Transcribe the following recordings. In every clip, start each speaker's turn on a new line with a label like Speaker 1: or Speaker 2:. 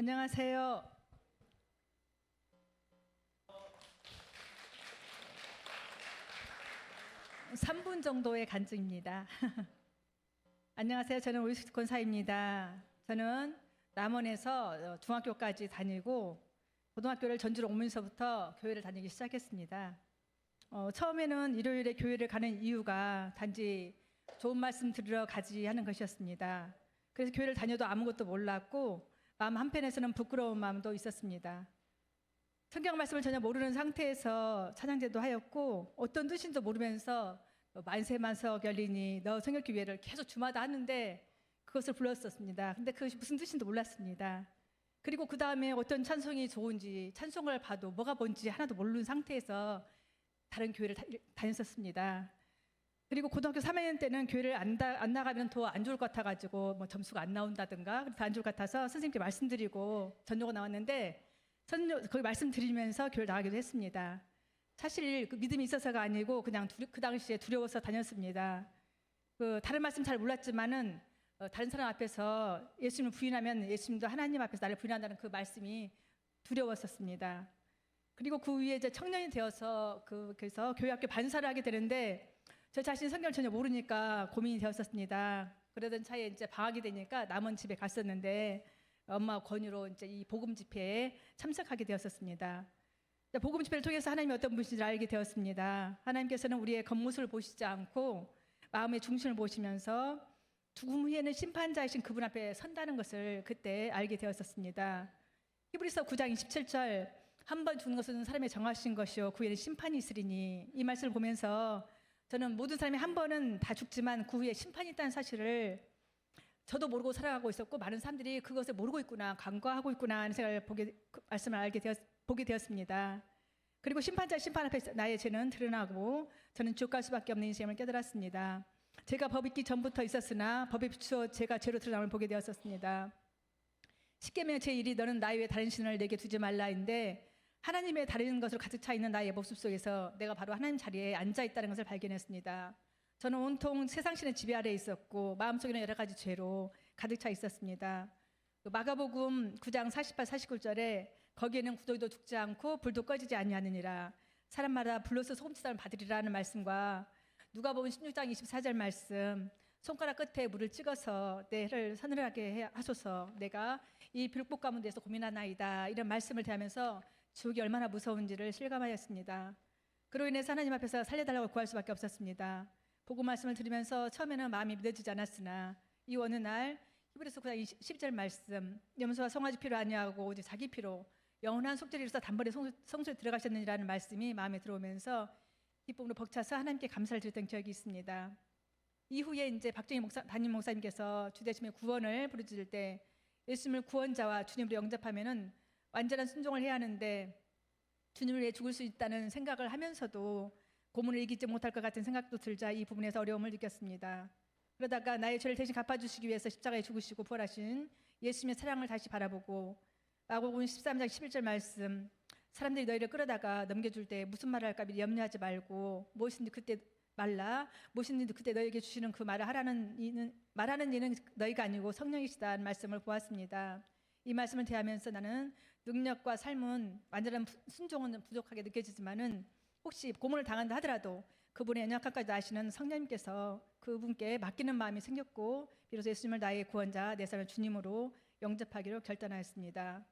Speaker 1: 안녕하세요. 3분 정도의 간증입니다. 안녕하세요. 저는 오이스 권사입니다. 저는 남원에서 중학교까지 다니고 고등학교를 전주로 오면서부터 교회를 다니기 시작했습니다. 처음에는 일요일에 교회를 가는 이유가 단지 좋은 말씀 들으러 가지 하는 것이었습니다. 그래서 교회를 다녀도 아무것도 몰랐고 마음 한편에서는 부끄러운 마음도 있었습니다. 성경 말씀을 전혀 모르는 상태에서 찬양제도 하였고 어떤 뜻인지도 모르면서 만세만석 열리니 너 성결교회를 계속 주마다 하는데 그것을 불렀었습니다. 근데 그것이 무슨 뜻인지도 몰랐습니다. 그리고 그 다음에 어떤 찬송이 좋은지 찬송을 봐도 뭐가 뭔지 하나도 모르는 상태에서 다른 교회를 다녔었습니다. 그리고 고등학교 3학년 때는 교회를 안 나가면 더 안 좋을 것 같아가지고 뭐 점수가 안 나온다든가 그래서 안 좋을 것 같아서 선생님께 말씀드리고 전교가 나왔는데 거기 말씀드리면서 교회를 나가기도 했습니다. 사실 그 믿음이 있어서가 아니고 그냥 그 당시에 두려워서 다녔습니다. 다른 말씀 잘 몰랐지만은 다른 사람 앞에서 예수님을 부인하면 예수님도 하나님 앞에서 나를 부인한다는 그 말씀이 두려웠었습니다. 그리고 그 위에 이제 청년이 되어서 그래서 교회학교 반사를 하게 되는데 저 자신 성경을 전혀 모르니까 고민이 되었었습니다. 그러던 차에 이제 방학이 되니까 남원 집에 갔었는데 엄마 권유로 이제 이 복음 집회에 참석하게 되었었습니다. 복음 집회를 통해서 하나님이 어떤 분이신지를 알게 되었습니다. 하나님께서는 우리의 겉모습을 보시지 않고 마음의 중심을 보시면서 죽음 후에는 심판자이신 그분 앞에 선다는 것을 그때 알게 되었었습니다. 히브리서 9장 27절 한 번 죽는 것은 사람의 정하신 것이요 그 후에는 심판이 있으리니 이 말씀을 보면서 저는 모든 사람이 한 번은 다 죽지만 그 후에 심판이 있다는 사실을 저도 모르고 살아가고 있었고 많은 사람들이 그것을 모르고 있구나 간과하고 있구나 하는 생각을 말씀을 보게 되었습니다. 그리고 심판 앞에 나의 죄는 드러나고 저는 지옥 갈 수밖에 없는 인생을 깨달았습니다. 제가 법 있기 전부터 있었으나 법에 비추어 제가 죄로 드러남을 보게 되었었습니다. 십계명의 제1이 너는 나의 외에 다른 신을 내게 두지 말라인데 하나님의 다른 것으로 가득 차 있는 나의 모습 속에서 내가 바로 하나님 자리에 앉아 있다는 것을 발견했습니다. 저는 온통 세상신의 지배 아래에 있었고 마음속에는 여러 가지 죄로 가득 차 있었습니다. 마가복음 9장 48, 49절에 거기에는 구더기도 죽지 않고 불도 꺼지지 아니하느니라 사람마다 불로서 소금치담을 받으리라는 말씀과 누가복음 16장 24절 말씀 손가락 끝에 물을 찍어서 내 혀를 서늘하게 하소서 내가 이 불꽃 가운데서 고민하나이다 이런 말씀을 대하면서 지옥이 얼마나 무서운지를 실감하였습니다. 그로 인해서 하나님 앞에서 살려달라고 구할 수밖에 없었습니다. 복음 말씀을 들으면서 처음에는 마음이 믿어지지 않았으나 이 어느 날 히브리서 9장 12절 말씀 염소와 송아지 피로 아니하고 오직 자기 피로 영원한 속죄를 이루사 단번에 성소에 들어가셨느니라는 말씀이 마음에 들어오면서 기쁨으로 벅차서 하나님께 감사를 드렸던 기억이 있습니다. 이후에 이제 박정희 담임 목사님께서 주대심의 구원을 부르짖을 때 예수님을 구원자와 주님으로 영접하면은 완전한 순종을 해야 하는데 주님을 위해 죽을 수 있다는 생각을 하면서도 고문을 이기지 못할 것 같은 생각도 들자 이 부분에서 어려움을 느꼈습니다. 그러다가 나의 죄를 대신 갚아주시기 위해서 십자가에 죽으시고 부활하신 예수님의 사랑을 다시 바라보고 마가복음 13장 11절 말씀 사람들이 너희를 끌어다가 넘겨줄 때 무슨 말을 할까 미리 염려하지 말고 무엇인지 그때 말라 무엇인지 그때 너희에게 주시는 그 말을 말하는 이는 너희가 아니고 성령이시다는 말씀을 보았습니다. 이 말씀을 대하면서 나는 능력과 삶은 완전한 순종은 부족하게 느껴지지만은 혹시 고문을 당한다 하더라도 그분의 연약함까지 아시는 성령님께서 그분께 맡기는 마음이 생겼고 비로소 예수님을 나의 구원자 내 삶의 주님으로 영접하기로 결단하였습니다.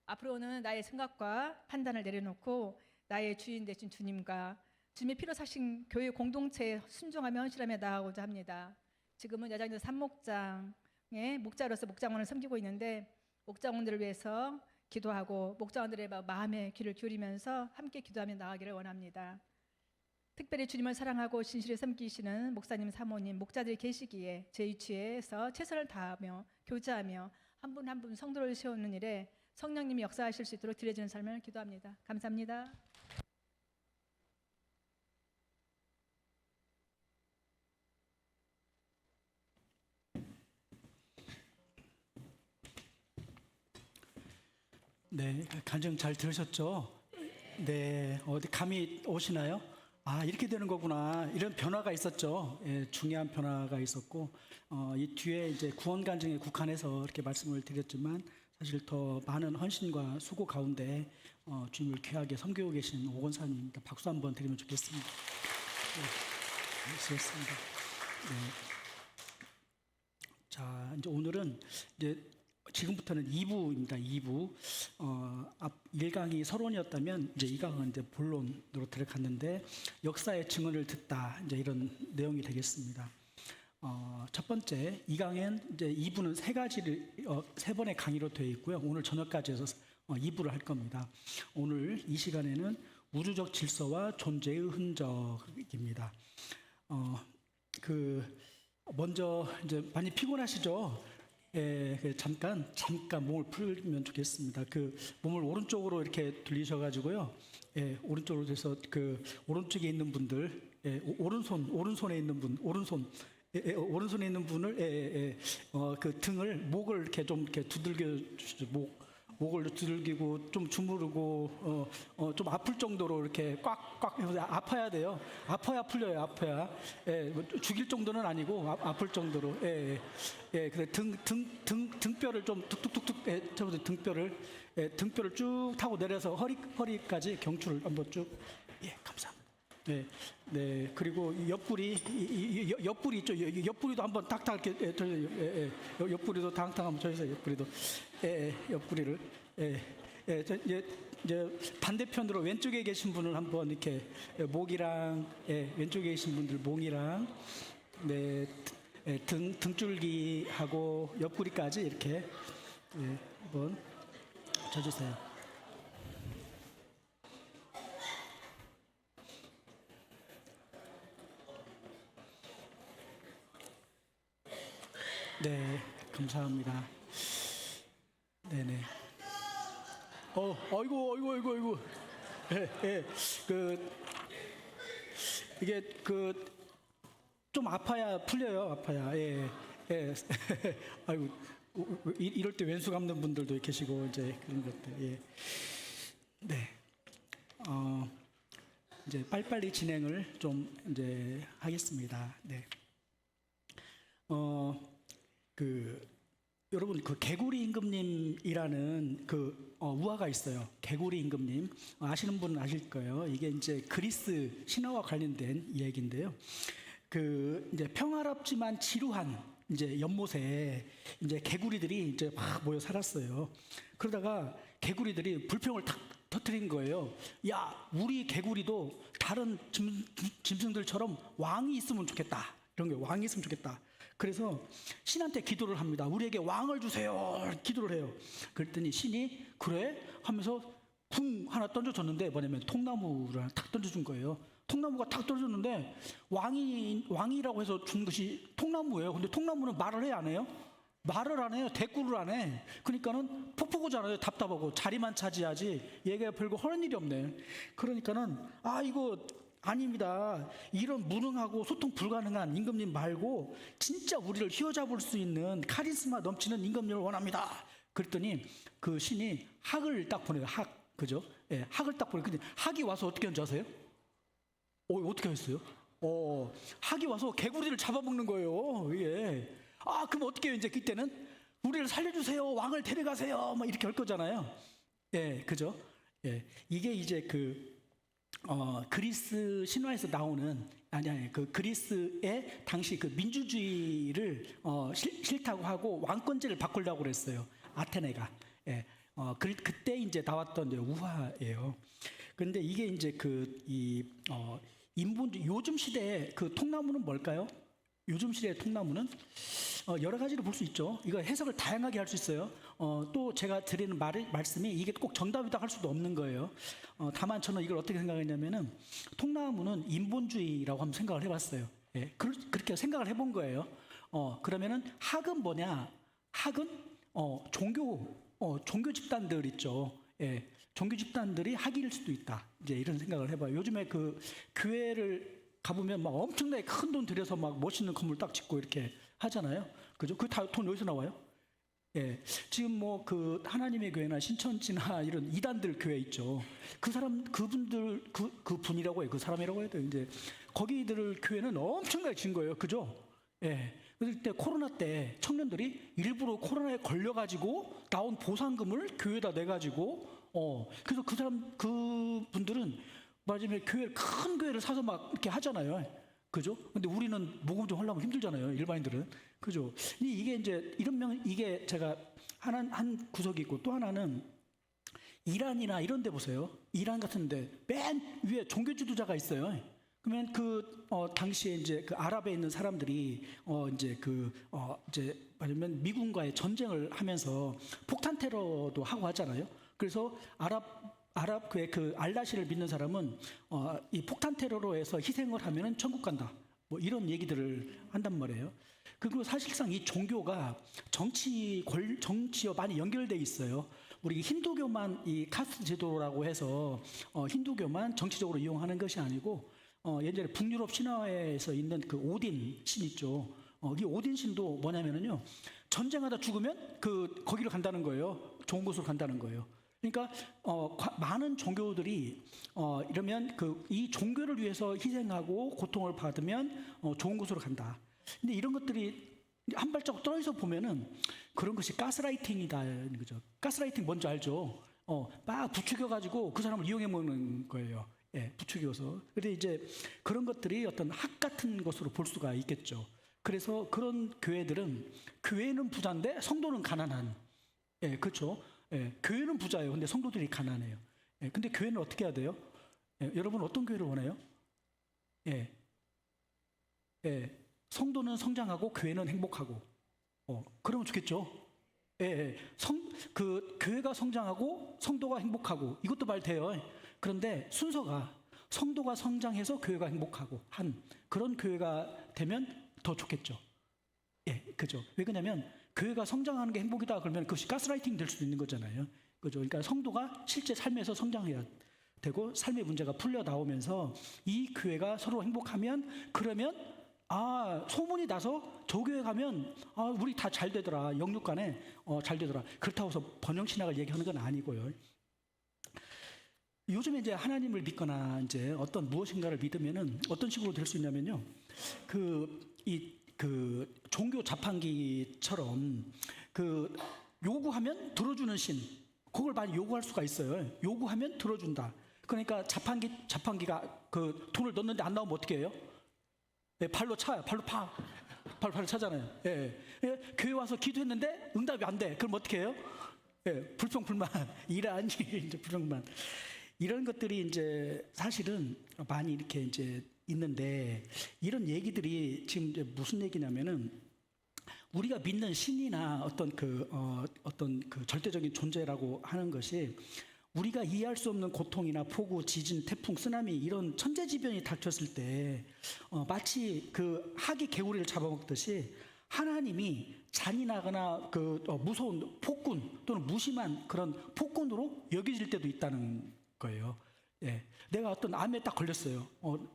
Speaker 1: 앞으로는 나의 생각과 판단을 내려놓고 나의 주인 되신 주님과 주님의 피로 사신 교회 공동체에 순종하며 헌신하며 나아가고자 합니다. 지금은 여장전 산목장의 목자로서 목장원을 섬기고 있는데 목장원들을 위해서 기도하고 목장원들의 마음의 귀를 기울이면서 함께 기도하며 나아가기를 원합니다. 특별히 주님을 사랑하고 진실히 섬기시는 목사님, 사모님, 목자들이 계시기에 제 위치에서 최선을 다하며 교제하며 한 분 한 분 성도를 세우는 일에 성령님이 역사하실 수 있도록 드려지는 삶을 기도합니다. 감사합니다.
Speaker 2: 네, 간증 잘 들으셨죠? 네, 어디 감이 오시나요? 아, 이렇게 되는 거구나. 이런 변화가 있었죠. 예, 중요한 변화가 있었고, 이 뒤에 이제 구원 간증에 국한해서 이렇게 말씀을 드렸지만, 사실 더 많은 헌신과 수고 가운데 주님을 귀하게 섬기고 계신 오 권사님께 박수 한번 드리면 좋겠습니다. 네, 수고했습니다. 네. 자, 이제 오늘은 이제 지금부터는 2부입니다. 2부. 앞 1강이 서론이었다면 이제 2강은 이제 본론으로 들어갔는데 역사의 증언을 듣다 이제 이런 내용이 되겠습니다. 첫 번째 2강엔 이제 2부는 세 가지를 세 번의 강의로 되어 있고요. 오늘 저녁까지 해서 2부를 할 겁니다. 오늘 이 시간에는 우주적 질서와 존재의 흔적입니다. 먼저 이제 많이 피곤하시죠? 잠깐 몸을 풀면 좋겠습니다. 몸을 오른쪽으로 이렇게 돌리셔가지고요. 오른쪽으로 돼서 오른쪽에 있는 분들, 오른손에 있는 분, 오른손에 있는 분을 등을 목을 이렇게 좀 이렇게 두들겨 주시죠. 목을 두들기고 좀 주무르고 좀 아플 정도로 이렇게 꽉꽉 해서 아파야 돼요. 아파야 풀려요. 아파야. 뭐 죽일 정도는 아니고 아플 정도로. 그래 등뼈를 좀 툭툭툭툭 저보다 등뼈를 쭉 타고 내려서 허리까지 경추를 한번 쭉. 감사합니다. 네. 그리고 옆구리 있죠. 옆구리도 한번 탁탁 이렇게 옆구리도 당당 한번 쳐주세요. 옆구리를 이제 반대편으로 왼쪽에 계신 분을 한번 이렇게 목이랑 왼쪽에 계신 분들 목이랑 등줄기하고 옆구리까지 이렇게 한번 쳐주세요. 네, 감사합니다. 네네. 아이고. 이게 좀 아파야 풀려요. 아파야. 아이고, 이럴 때 왼수 감는 분들도 계시고 이제 그런 것들. 네. 이제 빨리빨리 진행을 좀 이제 하겠습니다. 네. 여러분 개구리 임금님이라는 우화가 있어요. 개구리 임금님 아시는 분은 아실 거예요. 이게 이제 그리스 신화와 관련된 이야기인데요. 이제 평화롭지만 지루한 이제 연못에 이제 개구리들이 이제 막 모여 살았어요. 그러다가 개구리들이 불평을 탁 터뜨린 거예요. 야, 우리 개구리도 다른 짐승들처럼 왕이 있으면 좋겠다. 이런 게 왕이 있으면 좋겠다. 그래서 신한테 기도를 합니다. 우리에게 왕을 주세요. 기도를 해요. 그랬더니 신이 그래? 하면서 궁 하나 던져줬는데 뭐냐면 통나무를 하나 탁 던져준 거예요. 통나무가 탁 떨어졌는데 왕이라고 해서 준 것이 통나무예요. 근데 통나무는 말을 해야 안 해요? 말을 안 해요. 대꾸를 안 해. 그러니까는 폭포고잖아요. 답답하고 자리만 차지하지 얘가 별거 하는 일이 없네. 그러니까는 이거 아닙니다. 이런 무능하고 소통 불가능한 임금님 말고 진짜 우리를 휘어잡을 수 있는 카리스마 넘치는 임금님을 원합니다. 그랬더니 그 신이 학을 딱 보내요. 학, 그죠? 학을 딱 보내요. 근데 학이 와서 어떻게 한지 아세요? 어떻게 했어요? 학이 와서 개구리를 잡아먹는 거예요. 그럼 어떻게 해요? 이제 그때는 우리를 살려주세요. 왕을 데려가세요. 막 이렇게 할 거잖아요. 그죠? 이게 이제 그리스 신화에서 나오는 그리스의 당시 민주주의를 싫다고 하고 왕권제를 바꾸려고 그랬어요. 아테네가. 그때 이제 나왔던 우화예요. 그런데 이게 이제 요즘 시대의 통나무는 뭘까요? 요즘 시대의 통나무는 여러 가지로 볼 수 있죠. 이거 해석을 다양하게 할 수 있어요. 또 제가 드리는 말씀이 이게 꼭 정답이다 할 수도 없는 거예요. 다만 저는 이걸 어떻게 생각했냐면은 통나무는 인본주의라고 한번 생각을 해봤어요. 그렇게 생각을 해본 거예요. 그러면은 학은 뭐냐? 학은 종교 집단들 있죠. 종교 집단들이 학일 수도 있다. 이제 이런 생각을 해봐요. 요즘에 교회를 가보면 막 엄청나게 큰 돈 들여서 막 멋있는 건물 딱 짓고 이렇게 하잖아요. 그죠? 그 다 돈 어디서 나와요? 지금 하나님의 교회나 신천지나 이런 이단들 교회 있죠. 그분들 그분이라고 해요. 그 사람이라고 해야 돼요. 이제 거기들 교회는 엄청나게 진 거예요. 그죠? 예. 그때 코로나 때 청년들이 일부러 코로나에 걸려가지고 나온 보상금을 교회에다 내가지고, 그래서 그분들은 맞으면 큰 교회를 사서 막 이렇게 하잖아요. 그죠? 근데 우리는 모금 좀 하려면 힘들잖아요. 일반인들은. 그죠? 이게 이제 이게 제가 한 구석이 있고, 또 하나는 이란이나 이런 데 보세요. 이란 같은데 맨 위에 종교 지도자가 있어요. 그러면 당시에 이제 그 아랍에 있는 사람들이 이제 말하면 미군과의 전쟁을 하면서 폭탄 테러도 하고 하잖아요. 그래서 아랍 그 알라시를 믿는 사람은 이 폭탄 테러로 해서 희생을 하면은 천국 간다. 뭐 이런 얘기들을 한단 말이에요. 그리고 사실상 이 종교가 정치와 많이 연결돼 있어요. 우리 힌두교만 이 카스트 제도라고 해서 힌두교만 정치적으로 이용하는 것이 아니고 예전에 북유럽 신화에서 있는 그 오딘 신 있죠. 이 오딘 신도 뭐냐면은요, 전쟁하다 죽으면 거기를 간다는 거예요. 좋은 곳으로 간다는 거예요. 그러니까 많은 종교들이 이러면 이 종교를 위해서 희생하고 고통을 받으면 좋은 곳으로 간다. 근데 이런 것들이 한 발자국 떨어져서 보면은 그런 것이 가스라이팅이다는 거죠. 가스라이팅 뭔지 알죠? 막 부추겨가지고 그 사람을 이용해 먹는 거예요. 예, 부추겨서. 근데 이제 그런 것들이 어떤 학 같은 것으로 볼 수가 있겠죠. 그래서 그런 교회는 부자인데 성도는 가난한. 예, 그렇죠. 예, 교회는 부자예요. 근데 성도들이 가난해요. 예, 근데 교회는 어떻게 해야 돼요? 예, 여러분 어떤 교회를 원해요? 예, 예, 성도는 성장하고 교회는 행복하고. 그러면 좋겠죠. 예, 예. 교회가 성장하고 성도가 행복하고 이것도 말 돼요. 그런데 순서가 성도가 성장해서 교회가 행복하고 한 그런 교회가 되면 더 좋겠죠. 예, 그죠. 왜 그러냐면 교회가 성장하는 게 행복이다 그러면 그것이 가스라이팅 될 수도 있는 거잖아요. 그죠. 그러니까 성도가 실제 삶에서 성장해야 되고 삶의 문제가 풀려 나오면서 이 교회가 서로 행복하면 그러면 소문이 나서 저 교회 가면 우리 다 잘 되더라. 영육 간에 잘 되더라. 그렇다고 해서 번영신학을 얘기하는 건 아니고요. 요즘에 이제 하나님을 믿거나 이제 어떤 무엇인가를 믿으면은 어떤 식으로 될 수 있냐면요. 종교 자판기처럼 요구하면 들어주는 신, 그걸 많이 요구할 수가 있어요. 요구하면 들어준다. 그러니까 자판기가 돈을 넣는데 안 나오면 어떻게 해요? 네, 발로 차요. 발로 차잖아요. 예. 예. 교회 와서 기도했는데 응답이 안 돼. 그럼 어떻게 해요? 예, 불평불만. 이러한 이제 불평불만. 이런 것들이 이제 사실은 많이 이렇게 이제 있는데 이런 얘기들이 지금 이제 무슨 얘기냐면은 우리가 믿는 신이나 어떤 절대적인 존재라고 하는 것이 우리가 이해할 수 없는 고통이나 폭우, 지진, 태풍, 쓰나미 이런 천재지변이 닥쳤을 때 마치 학이 개구리를 잡아먹듯이 하나님이 잔인하거나 무서운 폭군 또는 무심한 그런 폭군으로 여겨질 때도 있다는 거예요. 예. 내가 어떤 암에 딱 걸렸어요.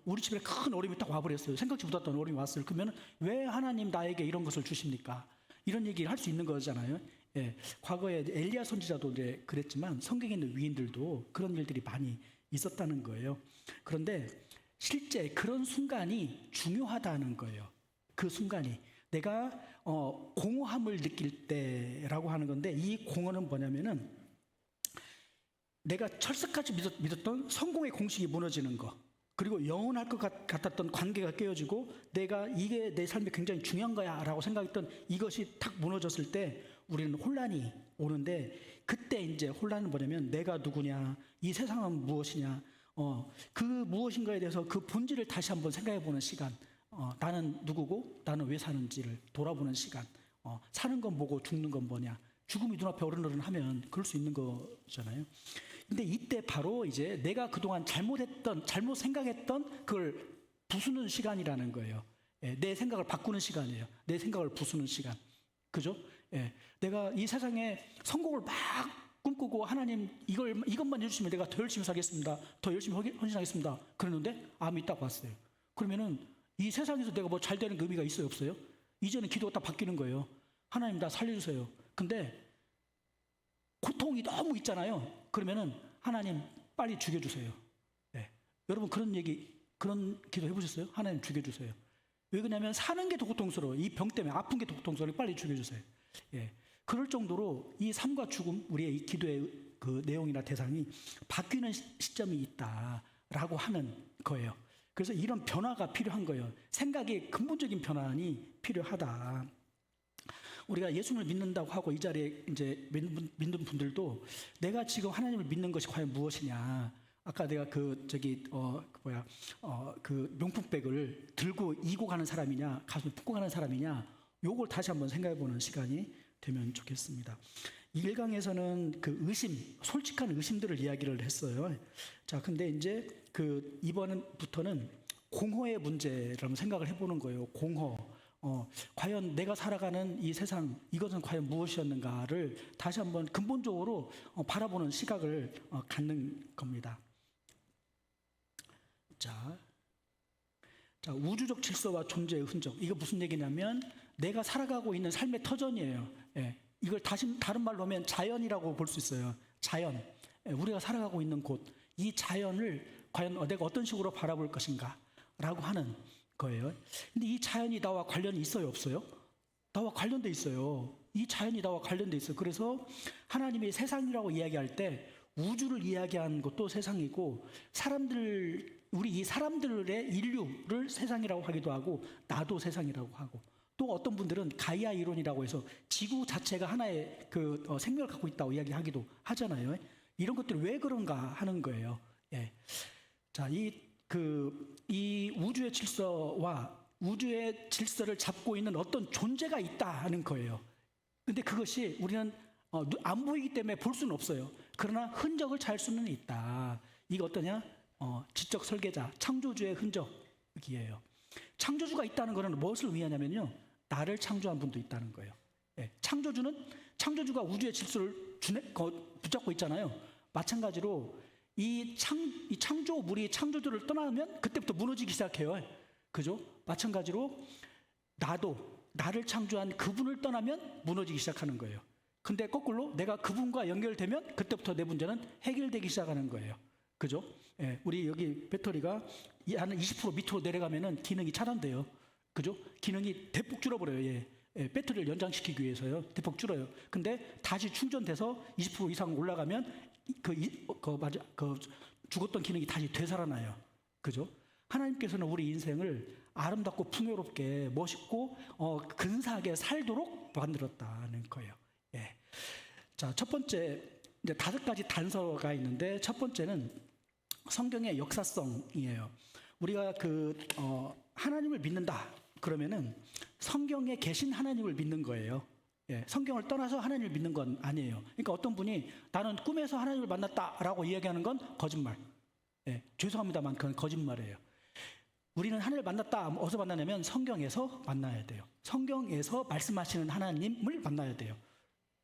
Speaker 2: 우리 집에 큰 어려움이 딱 와버렸어요. 생각지 못했던 어려움이 왔어요. 그러면 왜 하나님 나에게 이런 것을 주십니까? 이런 얘기를 할 수 있는 거잖아요. 예. 과거에 엘리야 선지자도 이제 그랬지만 성경에 있는 위인들도 그런 일들이 많이 있었다는 거예요. 그런데 실제 그런 순간이 중요하다는 거예요. 그 순간이 내가 공허함을 느낄 때라고 하는 건데 이 공허는 뭐냐면은 내가 철석같이 믿었던 성공의 공식이 무너지는 거, 그리고 영원할 것 같았던 관계가 깨어지고 내가 이게 내 삶에 굉장히 중요한 거야 라고 생각했던 이것이 탁 무너졌을 때 우리는 혼란이 오는데, 그때 이제 혼란은 뭐냐면 내가 누구냐, 이 세상은 무엇이냐, 그 무엇인가에 대해서 그 본질을 다시 한번 생각해 보는 시간, 나는 누구고 나는 왜 사는지를 돌아보는 시간, 사는 건 뭐고 죽는 건 뭐냐, 죽음이 눈앞에 어른어른하면 그럴 수 있는 거잖아요. 근데 이때 바로 이제 내가 그동안 잘못 생각했던 그걸 부수는 시간이라는 거예요. 예, 내 생각을 바꾸는 시간이에요. 내 생각을 부수는 시간. 그죠? 예, 내가 이 세상에 성공을 막 꿈꾸고 하나님 이것만 해주시면 내가 더 열심히 살겠습니다. 더 열심히 헌신하겠습니다. 그랬는데 암이 딱 왔어요. 그러면은 이 세상에서 내가 뭐 잘 되는 의미가 있어요, 없어요? 이제는 기도가 딱 바뀌는 거예요. 하나님 나 살려주세요. 근데 고통이 너무 있잖아요. 그러면은 하나님 빨리 죽여주세요. 네. 여러분 그런 기도 해보셨어요? 하나님 죽여주세요. 왜 그러냐면 사는 게 더 고통스러워. 이 병 때문에 아픈 게 더 고통스러워. 빨리 죽여주세요. 예. 그럴 정도로 이 삶과 죽음, 우리의 이 기도의 그 내용이나 대상이 바뀌는 시점이 있다라고 하는 거예요. 그래서 이런 변화가 필요한 거예요. 생각의 근본적인 변환이 필요하다. 우리가 예수님을 믿는다고 하고 이 자리에 이제 믿는 분들도 내가 지금 하나님을 믿는 것이 과연 무엇이냐. 아까 내가 그 명품백을 들고 이고 가는 사람이냐, 가슴에 품고 가는 사람이냐, 요걸 다시 한번 생각해 보는 시간이 되면 좋겠습니다. 1강에서는 그 의심, 솔직한 의심들을 이야기를 했어요. 자, 근데 이제 그 이번부터는 공허의 문제를 한번 생각을 해보는 거예요. 공허. 과연 내가 살아가는 이 세상, 이것은 과연 무엇이었는가를 다시 한번 근본적으로 바라보는 시각을 갖는 겁니다. 자, 우주적 질서와 존재의 흔적. 이거 무슨 얘기냐면 내가 살아가고 있는 삶의 터전이에요. 예, 이걸 다른 말로 하면 자연이라고 볼 수 있어요. 자연. 예, 우리가 살아가고 있는 곳. 이 자연을 과연 내가 어떤 식으로 바라볼 것인가 라고 하는 거예요. 근데 이 자연이 나와 관련이 있어요, 없어요? 나와 관련돼 있어요. 이 자연이 나와 관련돼 있어요. 그래서 하나님이 세상이라고 이야기할 때 우주를 이야기한 것도 세상이고, 우리 이 사람들의 인류를 세상이라고 하기도 하고, 나도 세상이라고 하고, 또 어떤 분들은 가이아 이론이라고 해서 지구 자체가 하나의 생명을 갖고 있다고 이야기하기도 하잖아요. 이런 것들이 왜 그런가 하는 거예요. 예. 자, 이 우주의 질서와 우주의 질서를 잡고 있는 어떤 존재가 있다 하는 거예요. 근데 그것이 우리는 안 보이기 때문에 볼 수는 없어요. 그러나 흔적을 찾을 수는 있다. 이게 어떠냐? 지적 설계자, 창조주의 흔적이에요. 창조주가 있다는 것은 무엇을 의미하냐면요, 나를 창조한 분도 있다는 거예요. 예, 창조주가 우주의 질서를 붙잡고 있잖아요. 마찬가지로 이 창조물이 창조주를 떠나면 그때부터 무너지기 시작해요. 그죠? 마찬가지로 나를 창조한 그분을 떠나면 무너지기 시작하는 거예요. 근데 거꾸로 내가 그분과 연결되면 그때부터 내 문제는 해결되기 시작하는 거예요. 그죠? 예, 우리 여기 배터리가 한 20% 밑으로 내려가면은 기능이 차단돼요. 그죠? 기능이 대폭 줄어버려요. 예. 예, 배터리를 연장시키기 위해서요. 대폭 줄어요. 근데 다시 충전돼서 20% 이상 올라가면 죽었던 기능이 다시 되살아나요. 그죠? 하나님께서는 우리 인생을 아름답고 풍요롭게 멋있고 근사하게 살도록 만들었다는 거예요. 예. 자, 첫 번째, 이제 5가지 단서가 있는데, 첫 번째는 성경의 역사성이에요. 우리가 하나님을 믿는다 그러면은 성경에 계신 하나님을 믿는 거예요. 예, 성경을 떠나서 하나님을 믿는 건 아니에요. 그러니까 어떤 분이 나는 꿈에서 하나님을 만났다라고 이야기하는 건 거짓말. 예, 죄송합니다만 그건 거짓말이에요. 우리는 하나님을 만났다. 어디서 만나냐면 성경에서 만나야 돼요. 성경에서 말씀하시는 하나님을 만나야 돼요.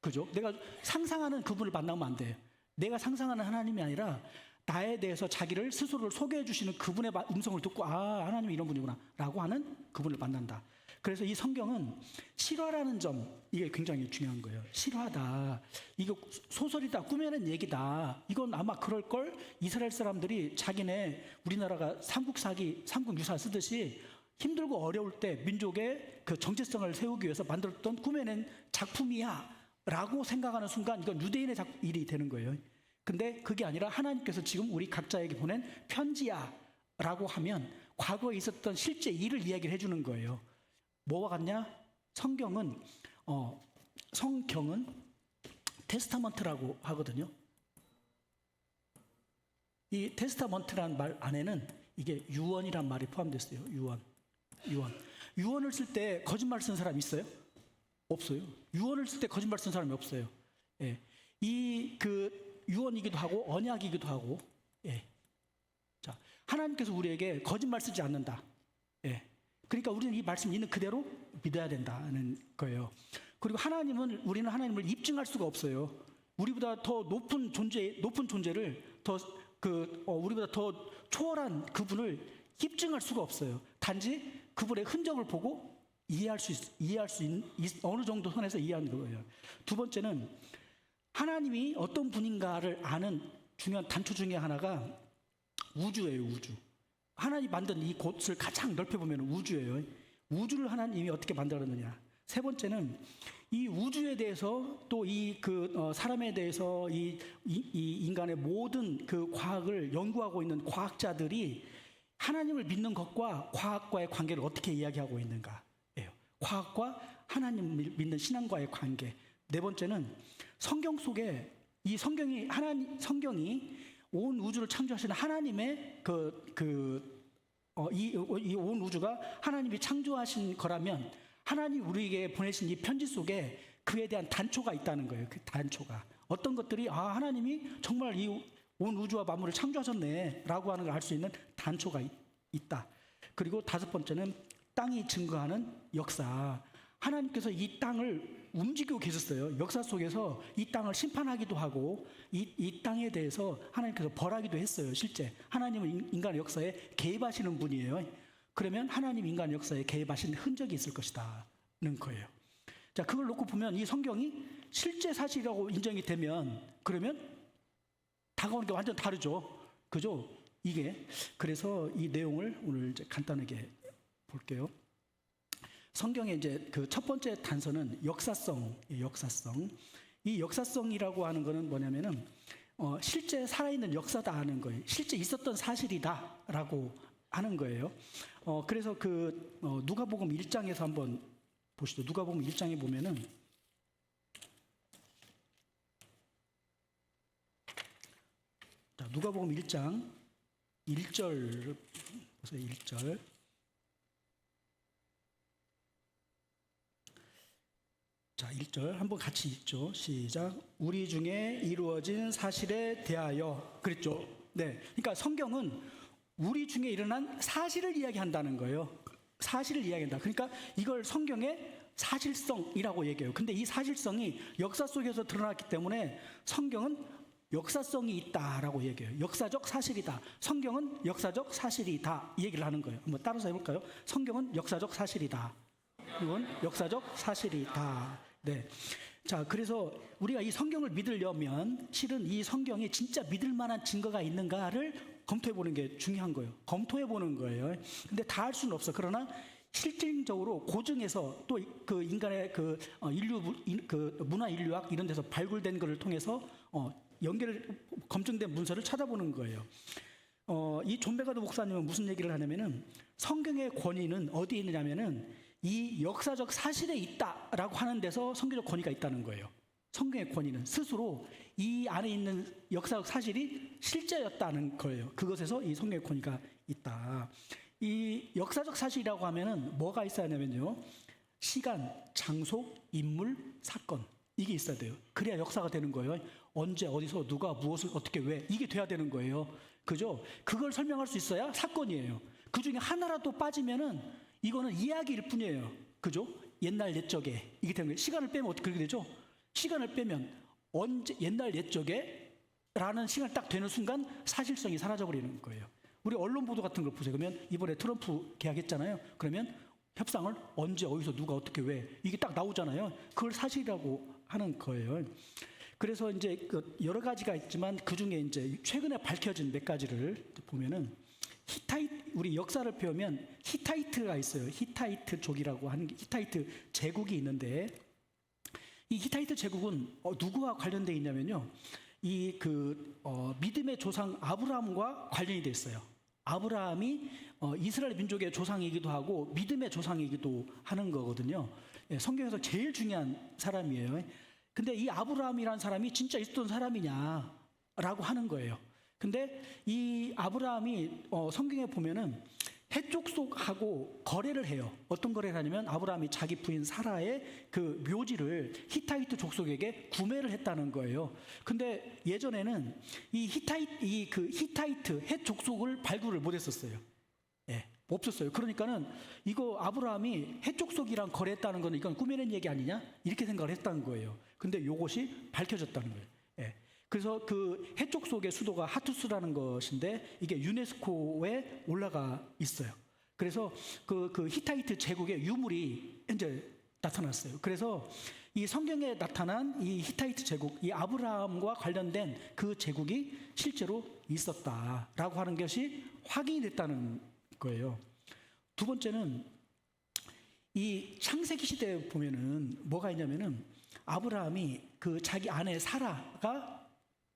Speaker 2: 그죠? 내가 상상하는 그분을 만나면 안 돼요. 내가 상상하는 하나님이 아니라 나에 대해서 자기를 스스로를 소개해 주시는 그분의 음성을 듣고, 아, 하나님이 이런 분이구나 라고 하는 그분을 만난다. 그래서 이 성경은 실화라는 점, 이게 굉장히 중요한 거예요. 실화다. 이거 소설이다. 꾸며낸 얘기다. 이건 아마 그럴걸. 이스라엘 사람들이 자기네 우리나라가 삼국유사 쓰듯이 힘들고 어려울 때 민족의 그 정체성을 세우기 위해서 만들었던 꾸며낸 작품이야 라고 생각하는 순간 이건 유대인의 일이 되는 거예요. 근데 그게 아니라 하나님께서 지금 우리 각자에게 보낸 편지야 라고 하면 과거에 있었던 실제 일을 이야기를 해주는 거예요. 뭐와 같냐? 성경은 테스타먼트라고 하거든요. 이 테스타먼트라는 말 안에는 이게 유언이란 말이 포함됐어요. 유언을 쓸 때 거짓말 쓴 사람 있어요? 없어요. 유언을 쓸 때 거짓말 쓴 사람이 없어요. 예. 유언이기도 하고 언약이기도 하고. 예. 자, 하나님께서 우리에게 거짓말 쓰지 않는다. 예. 그러니까 우리는 이 말씀 있는 그대로 믿어야 된다는 거예요. 그리고 우리는 하나님을 입증할 수가 없어요. 우리보다 더 높은 존재를 우리보다 더 초월한 그분을 입증할 수가 없어요. 단지 그분의 흔적을 보고 이해할 수 있는 어느 정도 선에서 이해하는 거예요. 두 번째는 하나님이 어떤 분인가를 아는 중요한 단초 중에 하나가 우주예요. 우주. 하나님 만든 이 곳을 가장 넓혀보면 우주예요. 우주를 하나님이 어떻게 만들었느냐. 세 번째는 이 우주에 대해서 또 이 사람에 대해서 이 인간의 모든 그 과학을 연구하고 있는 과학자들이 하나님을 믿는 것과 과학과의 관계를 어떻게 이야기하고 있는가예요. 과학과 하나님을 믿는 신앙과의 관계. 네 번째는 성경 속에 이 성경이 온 우주를 창조하시는 하나님의 이 온 우주가 하나님이 창조하신 거라면 하나님 우리에게 보내신 이 편지 속에 그에 대한 단초가 있다는 거예요. 그 단초가 어떤 것들이 하나님이 정말 이 온 우주와 만물을 창조하셨네 라고 하는 걸 알 수 있는 단초가 있다. 그리고 다섯 번째는 땅이 증거하는 역사. 하나님께서 이 땅을 움직이고 계셨어요. 역사 속에서 이 땅을 심판하기도 하고 이 땅에 대해서 하나님께서 벌하기도 했어요. 실제 하나님은 인간의 역사에 개입하시는 분이에요. 그러면 하나님 인간 역사에 개입하신 흔적이 있을 것이다는 거예요. 자, 그걸 놓고 보면 이 성경이 실제 사실이라고 인정이 되면 그러면 다가오는 게 완전 다르죠. 그죠? 이게 그래서 이 내용을 오늘 이제 간단하게 볼게요. 성경의 이제 그 첫 번째 단서는 역사성. 이 역사성이라고 하는 거는 뭐냐면은 실제 살아있는 역사다 하는 거예요. 실제 있었던 사실이다라고 하는 거예요. 그래서 누가복음 1장에서 한번 보시죠. 누가복음 1장에 보면은 누가복음 1장 1절 보세요. 1절. 자, 1절 한번 같이 읽죠. 시작. 우리 중에 이루어진 사실에 대하여 그랬죠. 네. 그러니까 성경은 우리 중에 일어난 사실을 이야기한다는 거예요. 사실을 이야기한다. 그러니까 이걸 성경의 사실성이라고 얘기해요. 근데 이 사실성이 역사 속에서 드러났기 때문에 성경은 역사성이 있다라고 얘기해요. 역사적 사실이다. 성경은 역사적 사실이다. 이 얘기를 하는 거예요. 한번 따라서 해볼까요? 성경은 역사적 사실이다. 이건 역사적 사실이다. 네. 자, 그래서 우리가 이 성경을 믿으려면 실은 이 성경에 진짜 믿을 만한 증거가 있는가를 검토해 보는 게 중요한 거예요. 검토해 보는 거예요. 근데 다 할 수는 없어. 그러나 실질적으로 고증에서 또 그 인간의 문화 인류학 이런 데서 발굴된 것을 통해서 검증된 문서를 찾아보는 거예요. 이 존 베가드 목사님은 무슨 얘기를 하냐면은 성경의 권위는 어디에 있느냐면은 이 역사적 사실에 있다라고 하는 데서 성경적 권위가 있다는 거예요. 성경의 권위는 스스로 이 안에 있는 역사적 사실이 실제였다는 거예요. 그것에서 이 성경의 권위가 있다. 이 역사적 사실이라고 하면은 뭐가 있어야 하냐면요. 시간, 장소, 인물, 사건. 이게 있어야 돼요. 그래야 역사가 되는 거예요. 언제, 어디서, 누가, 무엇을, 어떻게, 왜. 이게 돼야 되는 거예요. 그죠? 그걸 설명할 수 있어야 사건이에요. 그 중에 하나라도 빠지면은 이거는 이야기일 뿐이에요. 그죠? 옛날 옛적에. 이게 되는 거예요. 시간을 빼면 어떻게 그렇게 되죠? 시간을 빼면 언제, 옛날 옛적에 라는 시간이 딱 되는 순간 사실성이 사라져버리는 거예요. 우리 언론 보도 같은 걸 보세요. 그러면 이번에 트럼프 계약했잖아요. 그러면 협상을 언제, 어디서, 누가, 어떻게, 왜. 이게 딱 나오잖아요. 그걸 사실이라고 하는 거예요. 그래서 이제 여러 가지가 있지만 그 중에 이제 최근에 밝혀진 몇 가지를 보면은 우리 역사를 배우면 히타이트가 있어요. 히타이트족이라고 하는 게 히타이트 제국이 있는데 이 히타이트 제국은 누구와 관련되어 있냐면요. 믿음의 조상 아브라함과 관련이 돼 있어요. 아브라함이 이스라엘 민족의 조상이기도 하고 믿음의 조상이기도 하는 거거든요. 성경에서 제일 중요한 사람이에요. 근데 이 아브라함이라는 사람이 진짜 있었던 사람이냐라고 하는 거예요. 근데 이 아브라함이 성경에 보면은 해족속하고 거래를 해요. 어떤 거래를 하냐면 아브라함이 자기 부인 사라의 그 묘지를 히타이트 족속에게 구매를 했다는 거예요. 근데 예전에는 이 히타이트 해족속을 발굴을 못했었어요. 예, 없었어요. 그러니까는 이거 아브라함이 해족속이랑 거래했다는 거는 이건 꾸며낸 얘기 아니냐 이렇게 생각을 했다는 거예요. 근데 이것이 밝혀졌다는 거예요. 예. 그래서 그 해족속의 수도가 하투스라는 것인데 이게 유네스코에 올라가 있어요. 그래서 그 히타이트 제국의 유물이 이제 나타났어요. 그래서 이 성경에 나타난 이 히타이트 제국, 이 아브라함과 관련된 그 제국이 실제로 있었다라고 하는 것이 확인이 됐다는 거예요. 두 번째는 이 창세기 시대에 보면은 뭐가 있냐면은 아브라함이 그 자기 아내 사라가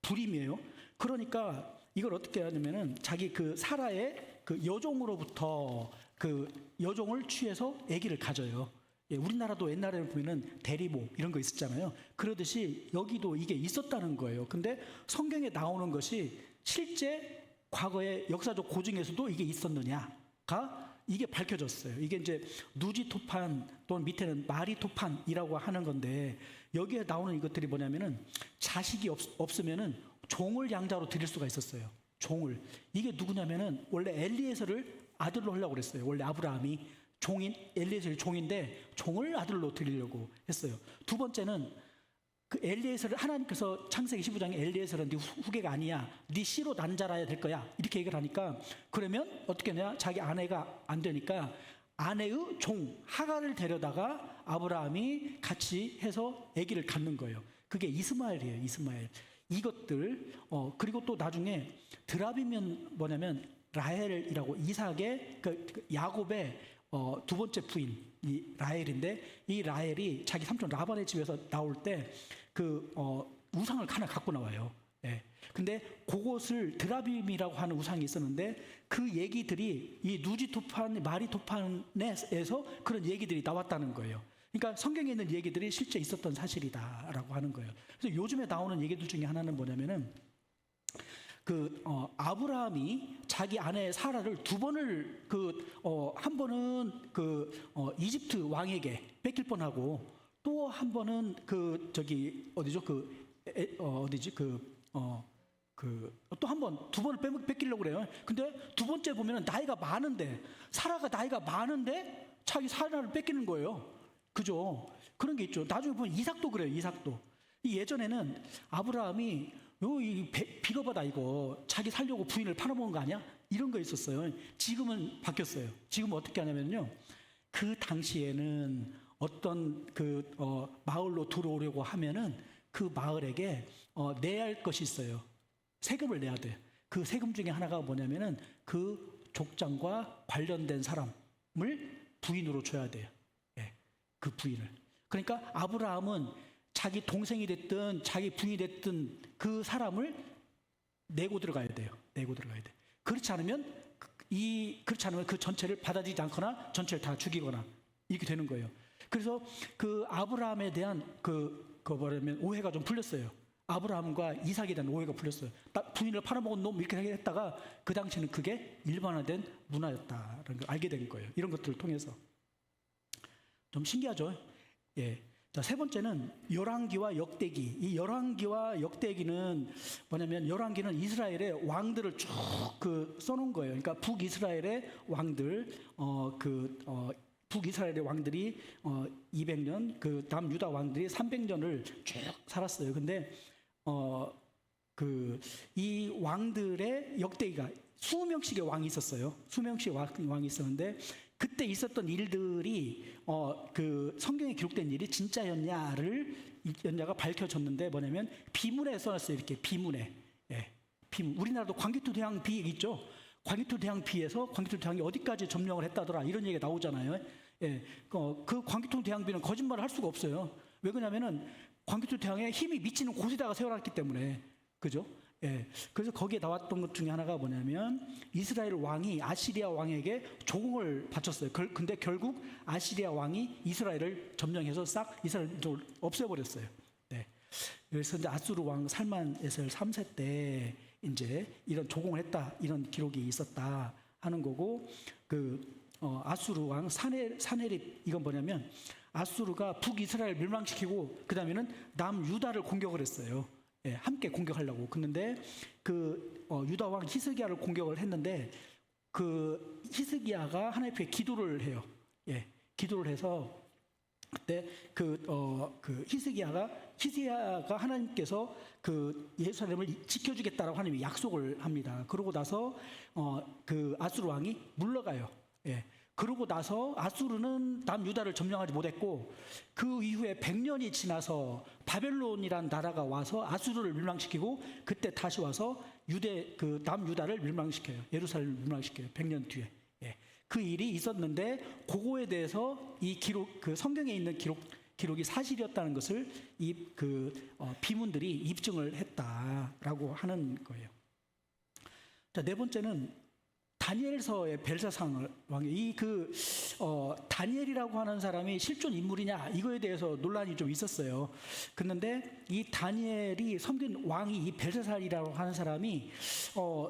Speaker 2: 불임이에요. 그러니까 이걸 어떻게 하냐면은 자기 그 사라의 그 여종으로부터 그 여종을 취해서 아기를 가져요. 예, 우리나라도 옛날에 보면은 대리모 이런 거 있었잖아요. 그러듯이 여기도 이게 있었다는 거예요. 근데 성경에 나오는 것이 실제 과거의 역사적 고증에서도 이게 있었느냐가 이게 밝혀졌어요. 이게 이제 누지토판 또는 밑에는 마리토판이라고 하는 건데 여기에 나오는 이것들이 뭐냐면은 자식이 없으면은 종을 양자로 드릴 수가 있었어요. 종을. 이게 누구냐면은 원래 엘리에서를 아들로 하려고 그랬어요. 원래 아브라함이 종인 엘리에서의 종인데 종을 아들로 드리려고 했어요. 두 번째는 그 엘리에서를 하나님께서 창세기 15장에 엘리에서는 네 후계가 아니야. 네 씨로 난 자라야 될 거야. 이렇게 얘기를 하니까 그러면 어떻게 하냐? 자기 아내가 안 되니까 아내의 종 하갈을 데려다가 아브라함이 같이 해서 아기를 갖는 거예요. 그게 이스마엘이에요. 이스마엘. 이것들 그리고 또 나중에 드라비면 뭐냐면 라헬이라고 이삭의 그 야곱의 두 번째 부인 이 라헬인데 이 라헬이 자기 삼촌 라반의 집에서 나올 때 그 우상을 하나 갖고 나와요. 예. 근데 그것을 드라빔이라고 하는 우상이 있었는데 그 얘기들이 이 누지토판 마리토판에서 그런 얘기들이 나왔다는 거예요. 그러니까 성경에 있는 얘기들이 실제 있었던 사실이다라고 하는 거예요. 그래서 요즘에 나오는 얘기들 중에 하나는 뭐냐면은 아브라함이 자기 아내 사라를 두 번을 한 번은 이집트 왕에게 뺏길 뻔하고 또 한 번은 또 한 번 두 번을 뺏기려고 그래요. 근데 두 번째 보면은 나이가 많은데 사라가 나이가 많은데 자기 사라를 뺏기는 거예요. 그죠? 그런 게 있죠. 나중에 보면 이삭도 그래요. 이삭도 이 예전에는 아브라함이 비겁하다 이거 자기 살려고 부인을 팔아먹은 거 아니야? 이런 거 있었어요. 지금은 바뀌었어요. 지금은 어떻게 하냐면요. 그 당시에는 어떤 마을로 들어오려고 하면은 그 마을에게 내야 할 것이 있어요. 세금을 내야 돼. 그 세금 중에 하나가 뭐냐면은 그 족장과 관련된 사람을 부인으로 줘야 돼요. 예, 그 부인을. 그러니까 아브라함은 자기 동생이 됐든 자기 부인이 됐든 그 사람을 내고 들어가야 돼요. 내고 들어가야 돼. 그렇지 않으면 그 전체를 받아들이지 않거나 전체를 다 죽이거나 이렇게 되는 거예요. 그래서 그 아브라함에 대한 뭐냐면 오해가 좀 풀렸어요. 아브라함과 이삭에 대한 오해가 풀렸어요. 부인을 팔아먹은 놈 이렇게 했다가 그 당시에는 그게 일반화된 문화였다라는 걸 알게 된 거예요. 이런 것들을 통해서 좀 신기하죠. 예. 자, 세 번째는 열왕기와 역대기. 이 열왕기와 역대기는 뭐냐면 열왕기는 이스라엘의 왕들을 쭉 써놓은 거예요. 그러니까 북이스라엘의 왕들, 북이스라엘의 왕들이 200년, 그 남유다 왕들이 300년을 쭉 살았어요. 근데 이 왕들의 역대기가 수명씩의 왕이 있었어요. 수명씩의 왕이 있었는데 그때 있었던 일들이 성경에 기록된 일이 진짜였냐가 밝혀졌는데 뭐냐면 비문에 써놨어요. 이렇게 비문에. 예, 비문. 우리나라도 광기토대왕비 있죠. 광기토대왕비에서 광기토대왕이 어디까지 점령을 했다더라 이런 얘기가 나오잖아요. 예, 그 광기토대왕비는 거짓말을 할 수가 없어요. 왜 그러냐면은 광기토대왕의 힘이 미치는 곳에다가 세워놨기 때문에 그죠? 예, 그래서 거기에 나왔던 것 중에 하나가 뭐냐면 이스라엘 왕이 아시리아 왕에게 조공을 바쳤어요. 근데 결국 아시리아 왕이 이스라엘을 점령해서 싹 이스라엘을 없애버렸어요. 네. 그래서 이제 아수르 왕 살만에셀 3세 때 이제 이런 조공을 했다 이런 기록이 있었다 하는 거고 아수르 왕 사네립 이건 뭐냐면 아수르가 북이스라엘 멸망시키고 그 다음에는 남유다를 공격을 했어요. 예, 함께 공격하려고. 그런데 유다 왕 히스기야를 공격을 했는데 히스기야가 하나님 앞에 기도를 해요. 예, 기도를 해서 그때 히스기야가 하나님께서 예루살렘을 지켜주겠다라고 하나님이 약속을 합니다. 그러고 나서 아수르 왕이 물러가요. 예. 그러고 나서 아수르는 남유다를 점령하지 못했고 그 이후에 100년이 지나서 바벨론이란 나라가 와서 아수르를 멸망시키고 그때 다시 와서 남유다를 멸망시켜요. 예루살렘을 멸망시켜요. 100년 뒤에. 예. 그 일이 있었는데 그거에 대해서 이 기록, 그 성경에 있는 기록이 사실이었다는 것을 비문들이 입증을 했다라고 하는 거예요. 자, 네 번째는 다니엘서의 벨사살 왕이 다니엘이라고 하는 사람이 실존 인물이냐 이거에 대해서 논란이 좀 있었어요. 그런데 이 다니엘이 섬긴 왕이 이 벨사살이라고 하는 사람이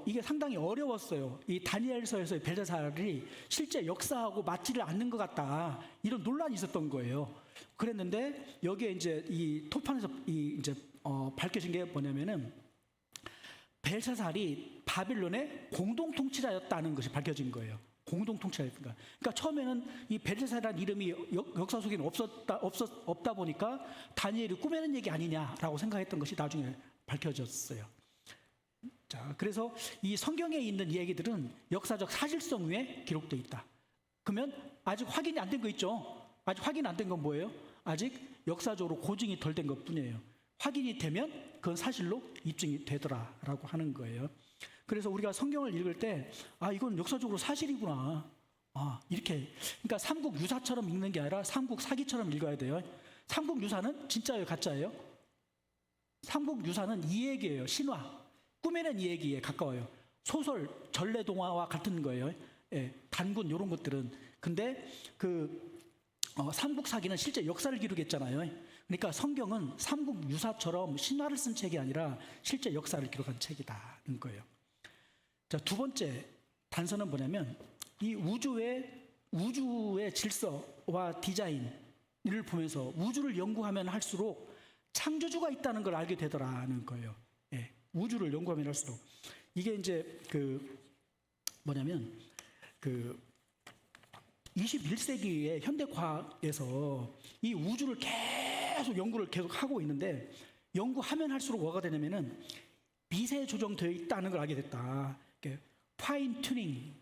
Speaker 2: 이게 상당히 어려웠어요. 이 다니엘서에서의 벨사살이 실제 역사하고 맞지를 않는 것 같다 이런 논란이 있었던 거예요. 그랬는데 여기에 이제 이 토판에서 밝혀진 게 뭐냐면은 벨사살이 바빌론의 공동 통치자였다는 것이 밝혀진 거예요. 공동 통치자였다. 그러니까 처음에는 이 벨사살이라는 이름이 역사 속에는 없다 보니까 다니엘이 꾸며낸 얘기 아니냐라고 생각했던 것이 나중에 밝혀졌어요. 자, 그래서 이 성경에 있는 얘기들은 역사적 사실성 위에 기록되어 있다. 그러면 아직 확인이 안 된 거 있죠? 아직 확인 안 된 건 뭐예요? 아직 역사적으로 고증이 덜 된 것 뿐이에요. 확인이 되면 그건 사실로 입증이 되더라라고 하는 거예요. 그래서 우리가 성경을 읽을 때 이건 역사적으로 사실이구나. 이렇게 그러니까 삼국 유사처럼 읽는 게 아니라 삼국 사기처럼 읽어야 돼요. 삼국 유사는 진짜예요, 가짜예요? 삼국 유사는 이야기예요, 신화. 꾸며낸 이야기에 가까워요. 소설, 전래 동화와 같은 거예요. 예, 단군 이런 것들은. 근데 삼국 사기는 실제 역사를 기록했잖아요. 그러니까 성경은 삼국 유사처럼 신화를 쓴 책이 아니라 실제 역사를 기록한 책이다는 거예요. 자, 두 번째 단서는 뭐냐면 이 우주의 질서와 디자인을 보면서 우주를 연구하면 할수록 창조주가 있다는 걸 알게 되더라는 거예요. 예, 우주를 연구하면 할수록 이게 이제 21세기의 현대 과학에서 이 우주를 연구를 계속 하고 있는데 연구하면 할수록 뭐가 되냐면은 미세 조정되어 있다는 걸 알게 됐다. 파인 튜닝.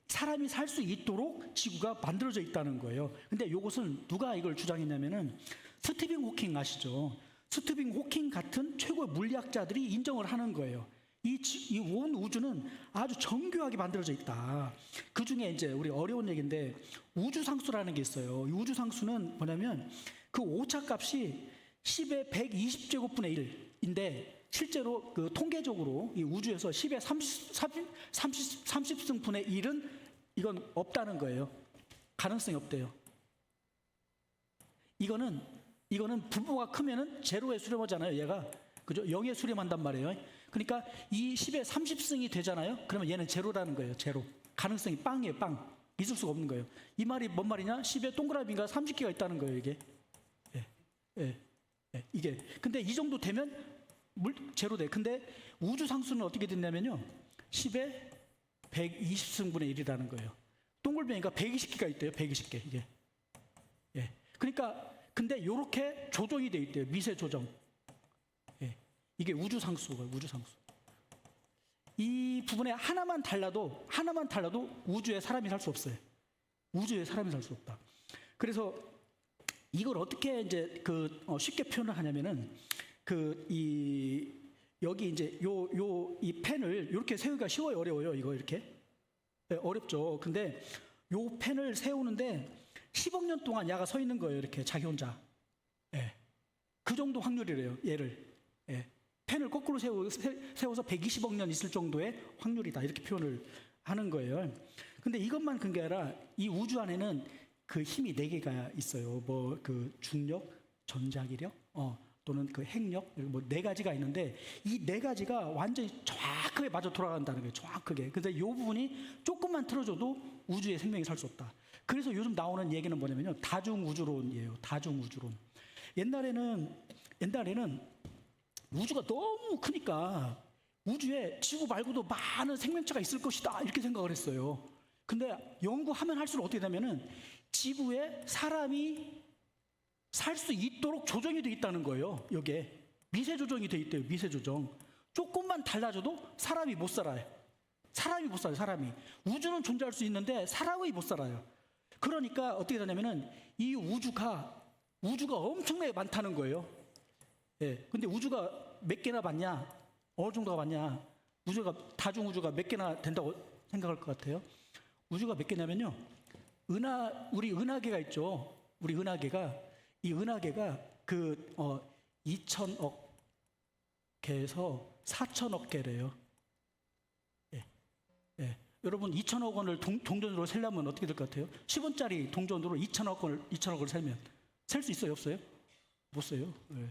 Speaker 2: 사람이 살 수 있도록 지구가 만들어져 있다는 거예요. 근데 이것은 누가 이걸 주장했냐면은 스티븐 호킹 아시죠? 스티븐 호킹 같은 최고의 물리학자들이 인정을 하는 거예요. 이 온 우주는 아주 정교하게 만들어져 있다. 그 중에 이제 우리 어려운 얘기인데 우주상수라는 게 있어요. 이 우주상수는 뭐냐면 그 오차값이 10의 120제곱분의 1인데 실제로 통계적으로 이 우주에서 10의 30승분의 1은 이건 없다는 거예요. 가능성이 없대요. 이거는 분모가 크면은 제로에 수렴하잖아요. 얘가 그죠? 0에 수렴한단 말이에요. 그러니까 이 10의 30승이 되잖아요. 그러면 얘는 제로라는 거예요. 제로. 가능성이 빵이에요. 빵. 있을 수가 없는 거예요. 이 말이 뭔 말이냐? 10의 동그라미가 30개가 있다는 거예요. 이게. 이게. 근데 이 정도 되면 제로 돼. 근데 우주 상수는 어떻게 됐냐면요. 10의 120승분의 1이라는 거예요. 동글뱅이가 120개가 있대요. 120개. 이게. 그러니까 근데 요렇게 조정이 돼 있대요. 미세 조정. 이게 우주상수가 우주상수. 이 부분에 하나만 달라도 우주에 사람이 살 수 없어요. 우주에 사람이 살 수 없다. 그래서 이걸 어떻게 이제 쉽게 표현을 하냐면은 여기 이제 이 펜을 이렇게 세우기가 쉬워요, 어려워요? 이거 이렇게 어렵죠. 근데 요 펜을 세우는데 10억 년 동안 야가 서 있는 거예요, 이렇게 자기 혼자. 그 정도 확률이래요, 얘를. 펜을 거꾸로 세워서 120억 년 있을 정도의 확률이다, 이렇게 표현을 하는 거예요. 근데 이것만 큰 게 아니라 이 우주 안에는 그 힘이 4개가 있어요. 중력, 전자기력, 또는 핵력, 4가지가 있는데 이 4가지가 완전히 정확하게 맞아 돌아간다는 거예요. 정확하게. 근데 이 부분이 조금만 틀어져도 우주에 생명이 살 수 없다. 그래서 요즘 나오는 얘기는 뭐냐면요, 다중우주론이에요. 다중우주론. 옛날에는 우주가 너무 크니까 우주에 지구 말고도 많은 생명체가 있을 것이다, 이렇게 생각을 했어요. 근데 연구하면 할수록 어떻게 되냐면은 지구에 사람이 살 수 있도록 조정이 돼 있다는 거예요. 여기에 미세 조정이 돼 있대요. 미세 조정. 조금만 달라져도 사람이 못 살아요. 사람이. 우주는 존재할 수 있는데 사람이 못 살아요. 그러니까 어떻게 되냐면은 이 우주가 엄청나게 많다는 거예요. 근데 우주가 몇 개나 많냐? 어느 정도가 많냐? 다중우주가 몇 개나 된다고 생각할 것 같아요? 우주가 몇 개냐면요. 우리 은하계가 있죠. 우리 은하계가 이 은하계가 2천억 개에서 4천억 개래요. 예. 예. 여러분 2천억 원을 동전으로 세려면 어떻게 될 것 같아요? 10원짜리 동전으로 2천억을 세면 셀 수 있어요, 없어요? 못 세요. 예.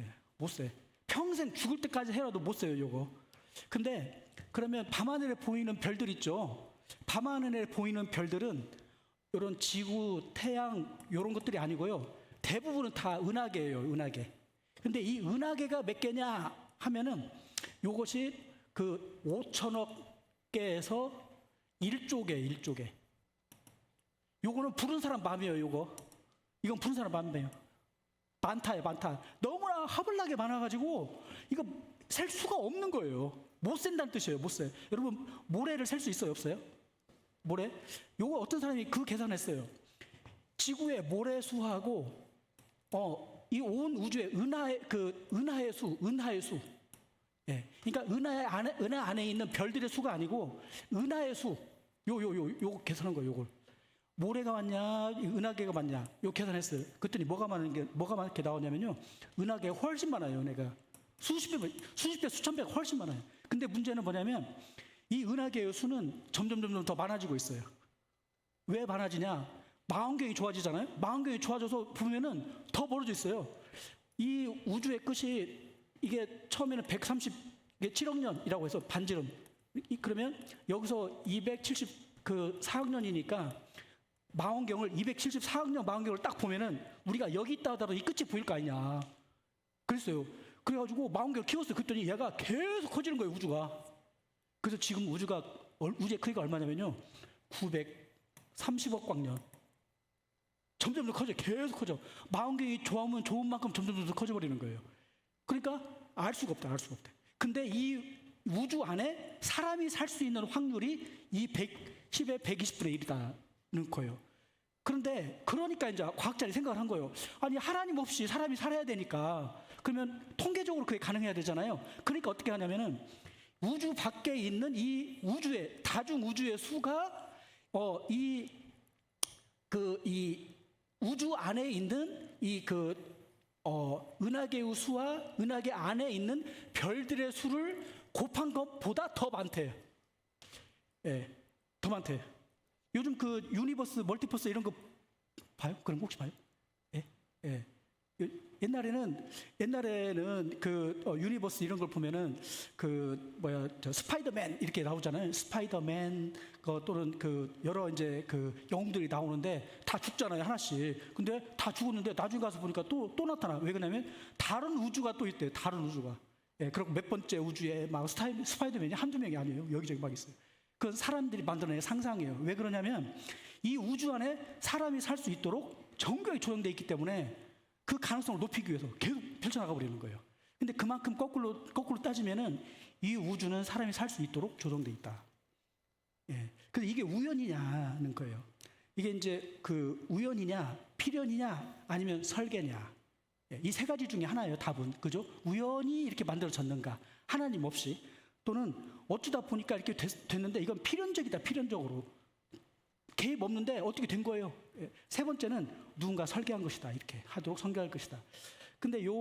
Speaker 2: 예. 못 세. 평생 죽을 때까지 해라도 못 세요, 요거. 근데 그러면 밤하늘에 보이는 별들 있죠. 밤하늘에 보이는 별들은 이런 지구, 태양 이런 것들이 아니고요. 대부분은 다 은하계예요, 은하계. 근데 이 은하계가 몇 개냐 하면은 요것이 5천억 개에서 1조 개, 1조 개. 요거는 부른 사람 마음이에요, 요거. 이건 부른 사람 마음이에요. 많다요, 많다. 너무나 하블나게 많아가지고 이거 셀 수가 없는 거예요. 못 센다는 뜻이에요, 못 세. 여러분 모래를 셀 수 있어요, 없어요? 모래? 요거 어떤 사람이 그 계산했어요. 지구의 모래수하고 이 온 우주의 은하의 수. 예. 그러니까 은하 안에 있는 별들의 수가 아니고 은하의 수. 요거 계산한 거예요, 요걸. 모래가 많냐, 은하계가 많냐, 요 계산했어요. 그랬더니 뭐가 많게 나오냐면요. 은하계가 훨씬 많아요, 은하가. 수십 배, 수천 배가 훨씬 많아요. 근데 문제는 뭐냐면 이 은하계의 수는 점점 더 많아지고 있어요. 왜 많아지냐? 망원경이 좋아지잖아요. 망원경이 좋아져서 보면은 더 멀어져 있어요. 이 우주의 끝이 이게 처음에는 137억 년이라고 해서 반지름. 그러면 여기서 274억 년이니까 망원경을 274억 년 망원경을 딱 보면은 우리가 여기 있다 하더라도 이 끝이 보일 거 아니냐. 그랬어요. 그래가지고 망원경을 키웠어요. 그랬더니 얘가 계속 커지는 거예요, 우주가. 그래서 지금 우주의 크기가 얼마냐면요. 930억 광년. 점점 더 커져, 계속 커져. 망원경이 좋으면 좋은 만큼 점점 더 커져버리는 거예요. 그러니까 알 수가 없다. 근데 이 우주 안에 사람이 살 수 있는 확률이 이 110의 120분의 1이라는 거예요. 그러니까 이제 과학자들이 생각을 한 거예요. 아니 하나님 없이 사람이 살아야 되니까 그러면 통계적으로 그게 가능해야 되잖아요. 그러니까 어떻게 하냐면은 우주 밖에 있는 이 우주의 다중 우주의 수가 이 우주 안에 있는 은하계의 수와 은하계 안에 있는 별들의 수를 곱한 것보다 더 많대요. 예, 더 많대요. 요즘 유니버스, 멀티버스 이런 거 봐요? 그런 거 혹시 봐요? 예, 예. 옛날에는 유니버스 이런 걸 보면은 스파이더맨 이렇게 나오잖아요. 스파이더맨 또는 여러 이제 영웅들이 나오는데 다 죽잖아요, 하나씩. 근데 다 죽었는데 나중에 가서 보니까 또 나타나. 왜 그러냐면 다른 우주가 또 있대요. 다른 우주가. 예, 그리고 몇 번째 우주에 막 스파이더맨이 한두 명이 아니에요. 여기저기 막 있어요. 그건 사람들이 만들어낸 상상이에요. 왜 그러냐면 이 우주 안에 사람이 살 수 있도록 정교하게 조정되어 있기 때문에 그 가능성을 높이기 위해서 계속 펼쳐나가 버리는 거예요. 근데 그만큼 거꾸로 따지면은 이 우주는 사람이 살 수 있도록 조정되어 있다. 예. 근데 이게 우연이냐는 거예요. 이게 이제 우연이냐, 필연이냐, 아니면 설계냐. 예. 이 세 가지 중에 하나예요, 답은. 그죠? 우연히 이렇게 만들어졌는가, 하나님 없이, 또는 어쩌다 보니까 이렇게 됐는데 이건 필연적이다, 필연적으로. 개입 없는데 어떻게 된 거예요? 예. 세 번째는 누군가 설계한 것이다. 이렇게 하도록 설계할 것이다. 근데 요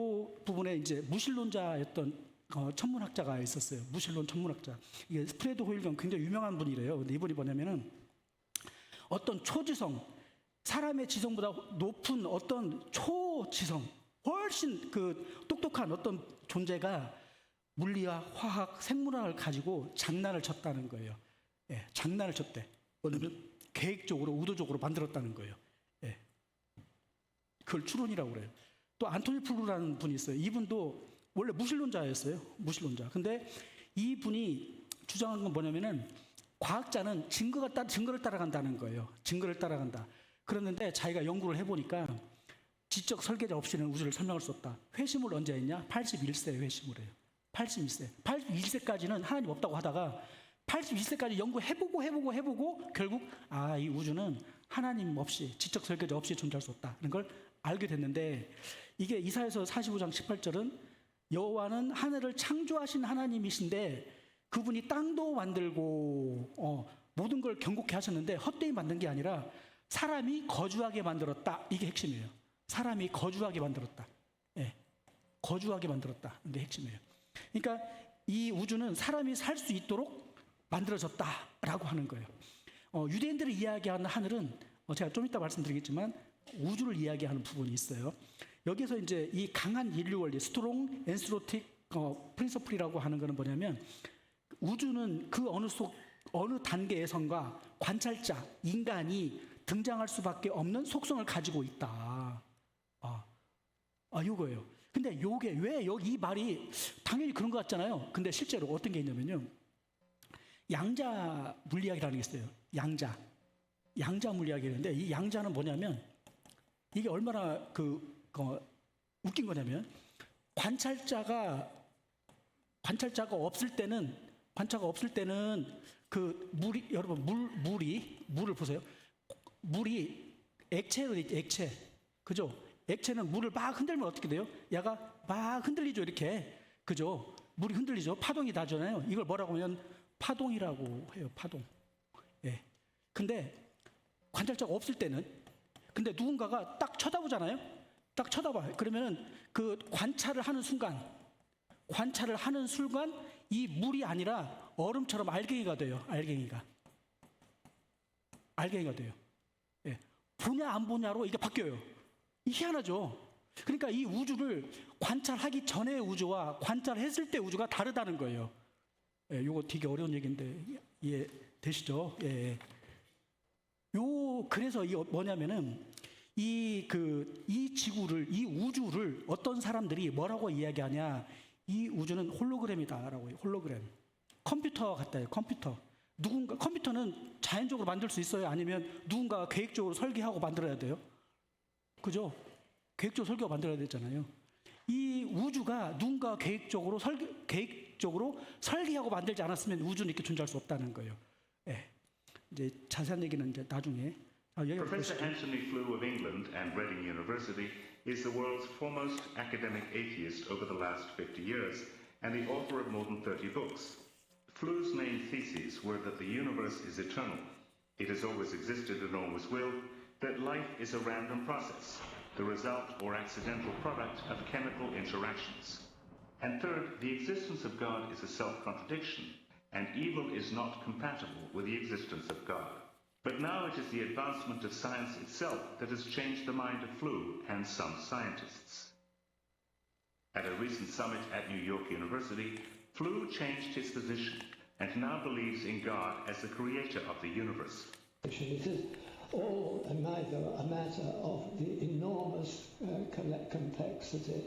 Speaker 2: 부분에 이제 무신론자였던 천문학자가 있었어요. 무신론 천문학자. 이게 스프레드 호일경 굉장히 유명한 분이래요. 근데 이분이 뭐냐면은 어떤 초지성, 사람의 지성보다 높은 어떤 초지성, 훨씬 똑똑한 어떤 존재가 물리학, 화학, 생물학을 가지고 장난을 쳤다는 거예요. 예, 장난을 쳤대. 뭐냐면 계획적으로, 의도적으로 만들었다는 거예요. 예. 그걸 추론이라고 그래요. 또 안토니 플루라는 분이 있어요. 이분도 원래 무신론자였어요. 무신론자. 근데 이분이 주장한 건 뭐냐면은 과학자는 증거를 따라간다는 거예요. 증거를 따라간다. 그랬는데 자기가 연구를 해보니까 지적 설계자 없이는 우주를 설명할 수 없다. 회심을 언제 했냐? 81세에 회심을 해요. 81세까지는 하나님 없다고 하다가 81세까지 연구해보고 결국 이 우주는 하나님 없이, 지적 설계자 없이 존재할 수 없다는 걸 알게 됐는데, 이게 이사야서 45장 18절은 여호와는 하늘을 창조하신 하나님이신데 그분이 땅도 만들고 모든 걸 견고케 하셨는데 헛되이 만든 게 아니라 사람이 거주하게 만들었다. 이게 핵심이에요. 사람이 거주하게 만들었다. 예, 거주하게 만들었다. 이게 핵심이에요. 그러니까 이 우주는 사람이 살 수 있도록 만들어졌다라고 하는 거예요. 유대인들이 이야기하는 하늘은 제가 좀 이따 말씀드리겠지만 우주를 이야기하는 부분이 있어요. 여기서 이제 이 강한 인류 원리, 스트롱 엔스로틱 프린서플이라고 하는 것은 뭐냐면 우주는 그 어느 단계에선가 관찰자, 인간이 등장할 수밖에 없는 속성을 가지고 있다. 요거예요. 근데 요게 왜 여기 이 말이 당연히 그런 것 같잖아요. 근데 실제로 어떤 게 있냐면요. 양자 물리학이라는 게 있어요. 양자 물리학이라는데 이 양자는 뭐냐면 이게 얼마나 웃긴 거냐면 관찰자가 없을 때는 그 물이 여러분 물을 보세요. 물이 액체 그죠? 액체는 물을 막 흔들면 어떻게 돼요? 얘가 막 흔들리죠. 이렇게 그죠? 물이 흔들리죠. 파동이 나잖아요. 이걸 뭐라고 하면 파동이라고 해요. 파동. 예. 근데 관찰자가 없을 때는 근데 누군가가 딱 쳐다보잖아요. 딱 쳐다봐요. 그러면은 그 관찰을 하는 순간 이 물이 아니라 얼음처럼 알갱이가 돼요. 알갱이가 돼요. 예. 보냐 안 보냐로 이게 바뀌어요. 이 희한하죠. 그러니까 이 우주를 관찰하기 전의 우주와 관찰했을 때 우주가 다르다는 거예요. 예, 요거 되게 어려운 얘기인데 이해되시죠? 예. 그래서 뭐냐면은 이 지구를, 이 우주를 어떤 사람들이 뭐라고 이야기하냐? 이 우주는 홀로그램이다라고 해요. 홀로그램. 컴퓨터 같다요. 컴퓨터는 자연적으로 만들 수 있어요? 아니면 누군가 계획적으로 설계하고 만들어야 돼요? 그죠? 계획적으로 설계하고 만들어야 되잖아요. 이 우주가 누군가 계획적으로 설계하고 만들지 않았으면 우주는 이렇게 존재할 수 없다는 거예요. 예. 이제 자세한 얘기는 이제 나중에.
Speaker 3: Professor Anthony Flew of England and Reading University is the world's foremost academic atheist over the last 50 years and the author of more than 30 books. Flew's main theses were that the universe is eternal, it has always existed and always will, that life is a random process, the result or accidental product of chemical interactions. And third, the existence of God is a self-contradiction, and evil is not compatible with the existence of God. But now it is the advancement of science itself that has changed the mind of Flew and some scientists. At a recent summit at New York University, Flew changed his position and now believes in God as the creator of the universe.
Speaker 4: It is all a matter of the enormous complexity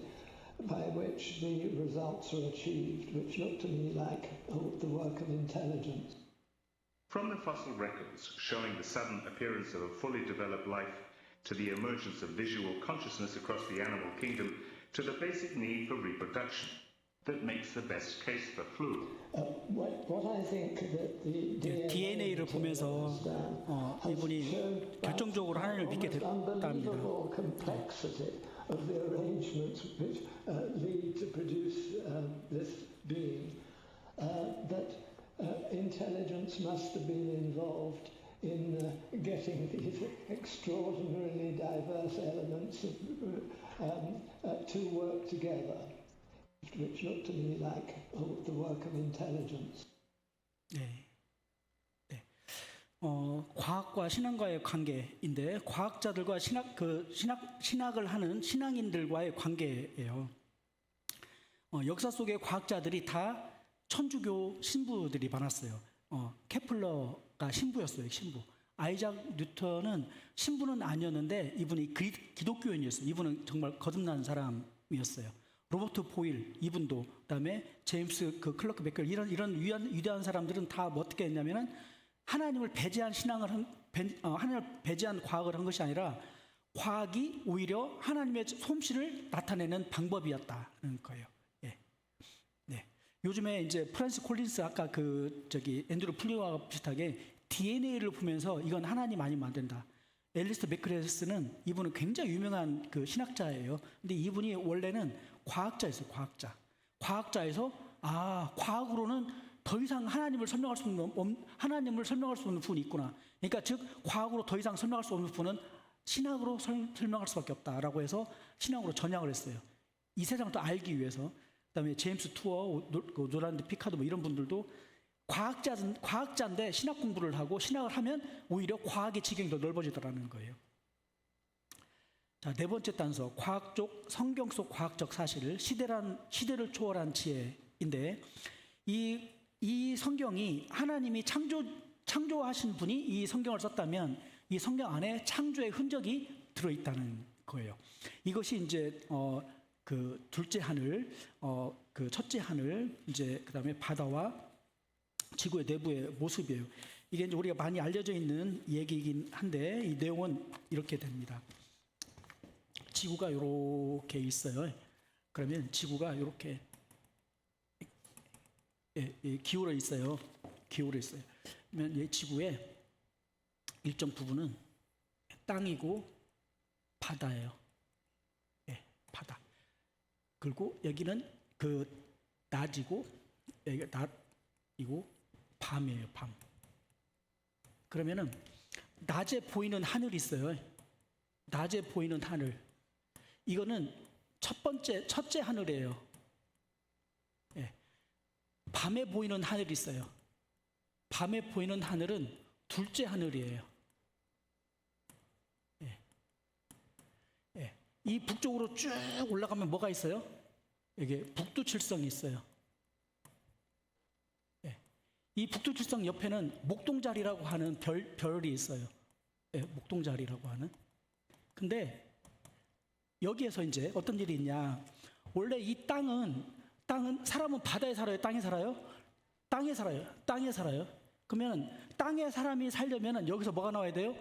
Speaker 4: by which the results are achieved, which look to me like the work of intelligence.
Speaker 3: From the fossil records showing the sudden appearance of a fully developed life to the emergence of visual consciousness across the animal kingdom to the basic need for reproduction that makes the best case for Flew.
Speaker 4: What I think that the
Speaker 2: DNA를 보면서 이분이 결정적으로 하나님을 믿게 됐답니다.
Speaker 4: unbelievable complexity of the arrangements which lead to produce this being, that intelligence must have been involved in getting these extraordinarily diverse elements to work together, which look to me like the work of intelligence.
Speaker 2: 네. 과학과 신앙과의 관계인데 과학자들과 신학을 하는 신앙인들과의 관계예요. 역사 속의 과학자들이 다 천주교 신부들이 많았어요. 케플러가 신부였어요. 신부. 아이작 뉴턴은 신부는 아니었는데 이분이 기독교인이었어요. 이분은 정말 거듭난 사람이었어요. 로버트 보일 이분도, 그다음에 제임스 클러크 베켈 이런 위대한 사람들은 다 어떻게 했냐면은 하나님을 배제한 하나님을 배제한 과학을 한 것이 아니라 과학이 오히려 하나님의 솜씨를 나타내는 방법이었다는 거예요. 요즘에 이제 프란시스 콜린스 아까 앤드류 플리와 비슷하게 DNA를 보면서 이건 하나님 아니면 안 된다. 앨리스 베크레스는 이분은 굉장히 유명한 신학자예요. 근데 이분이 원래는 과학자였어요. 과학자에서 과학으로는 더 더 이상 하나님을 설명할 수 없는 부분이 있구나. 그러니까 즉 과학으로 더 이상 설명할 수 없는 부분은 신학으로 설명할 수밖에 없다라고 해서 신학으로 전향을 했어요. 이 세상을 더 알기 위해서. 그다음에 제임스 투어, 노란드 피카드 뭐 이런 분들도 과학자인데 신학 공부를 하고 신학을 하면 오히려 과학의 지경이 더 넓어지더라는 거예요. 자, 네 번째 단서, 성경 속 과학적 사실, 시대를 초월한 지혜인데 이 성경이 하나님이 창조하신 분이 이 성경을 썼다면 이 성경 안에 창조의 흔적이 들어있다는 거예요. 이것이 이제 그 둘째 하늘, 그 첫째 하늘, 이제 그다음에 바다와 지구의 내부의 모습이에요. 이게 이제 우리가 많이 알려져 있는 얘기이긴 한데 이 내용은 이렇게 됩니다. 지구가 이렇게 있어요. 그러면 지구가 이렇게 기울어 있어요. 그러면 이 지구의 일정 부분은 땅이고 바다예요. 바다. 그리고 여기는 그 낮이고 여기가 낮이고 밤이에요. 밤. 그러면은 낮에 보이는 하늘이 있어요. 낮에 보이는 하늘. 이거는 첫째 하늘이에요. 밤에 보이는 하늘이 있어요. 밤에 보이는 하늘은 둘째 하늘이에요. 이 북쪽으로 쭉 올라가면 뭐가 있어요? 여기 북두칠성이 있어요. 이 북두칠성 옆에는 목동자리라고 하는 별이 있어요. 목동자리라고 하는. 근데 여기에서 이제 어떤 일이 있냐? 원래 이 땅은 사람은 바다에 살아요? 땅에 살아요? 땅에 살아요. 그러면 땅에 사람이 살려면 여기서 뭐가 나와야 돼요?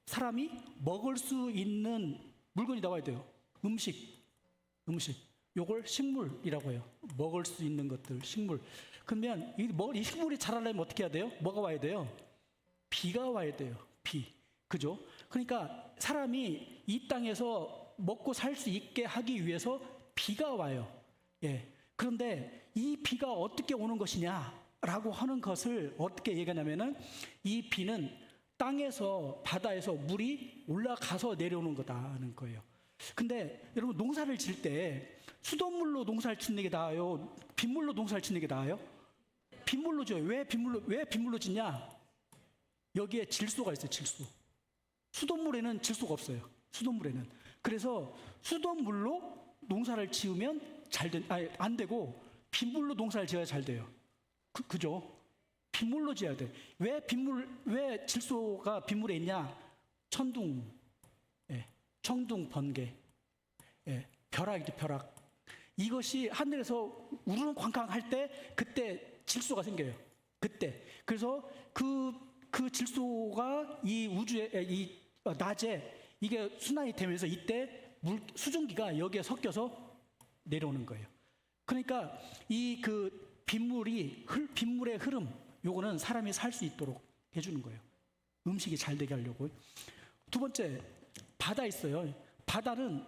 Speaker 2: 사람이 먹을 수 있는 물건이 나와야 돼요. 음식. 요걸 식물이라고 해요. 먹을 수 있는 것들, 식물. 그러면 이 식물이 자라려면 어떻게 해야 돼요? 뭐가 와야 돼요? 비가 와야 돼요. 비. 그죠? 그러니까 사람이 이 땅에서 먹고 살 수 있게 하기 위해서 비가 와요. 그런데 이 비가 어떻게 오는 것이냐라고 하는 것을 어떻게 얘기하냐면은 이 비는 땅에서 바다에서 물이 올라가서 내려오는 거다는 거예요. 근데 여러분 농사를 질 때 수돗물로 농사를 짓는 게 나아요? 빗물로 농사를 짓는 게 나아요? 빗물로 져요. 왜 빗물로 짓냐? 여기에 질소가 있어요. 질소. 수돗물에는 질소가 없어요. 수돗물에는. 그래서 수돗물로 농사를 지으면 안 되고 빗물로 농사를 지어야 잘 돼요. 그죠? 빗물로 지어야 돼. 왜 질소가 빗물에 있냐? 청둥, 번개, 벼락이죠, 벼락. 이것이 하늘에서 우르릉 쾅쾅 할 때 그때 질소가 생겨요. 그때. 그래서 그 질소가 이 우주에, 낮에 이게 순환이 되면서 이때 수증기가 여기에 섞여서 내려오는 거예요. 그러니까 그 빗물의 흐름, 요거는 사람이 살 수 있도록 해주는 거예요. 음식이 잘 되게 하려고. 두 번째, 바다 있어요. 바다는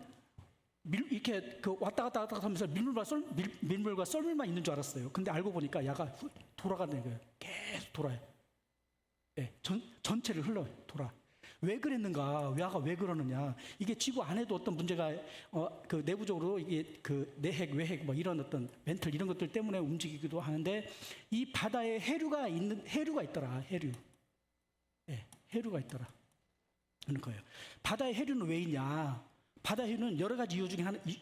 Speaker 2: 이렇게 왔다 갔다 하면서 밀물과 썰물만 있는 줄 알았어요. 근데 알고 보니까 야가 돌아가는 거예요. 계속 돌아요. 전체를 흘러요. 돌아. 왜 그랬는가? 야가 왜 그러느냐? 이게 지구 안에도 어떤 문제가 그 내부적으로 이게 그 내핵, 외핵 뭐 이런 어떤 멘틀 이런 것들 때문에 움직이기도 하는데 이 바다에 해류가 있더라. 해류가 있더라. 하는 거예요. 바다의 해류는 왜 있냐? 바다 해류는 여러 가지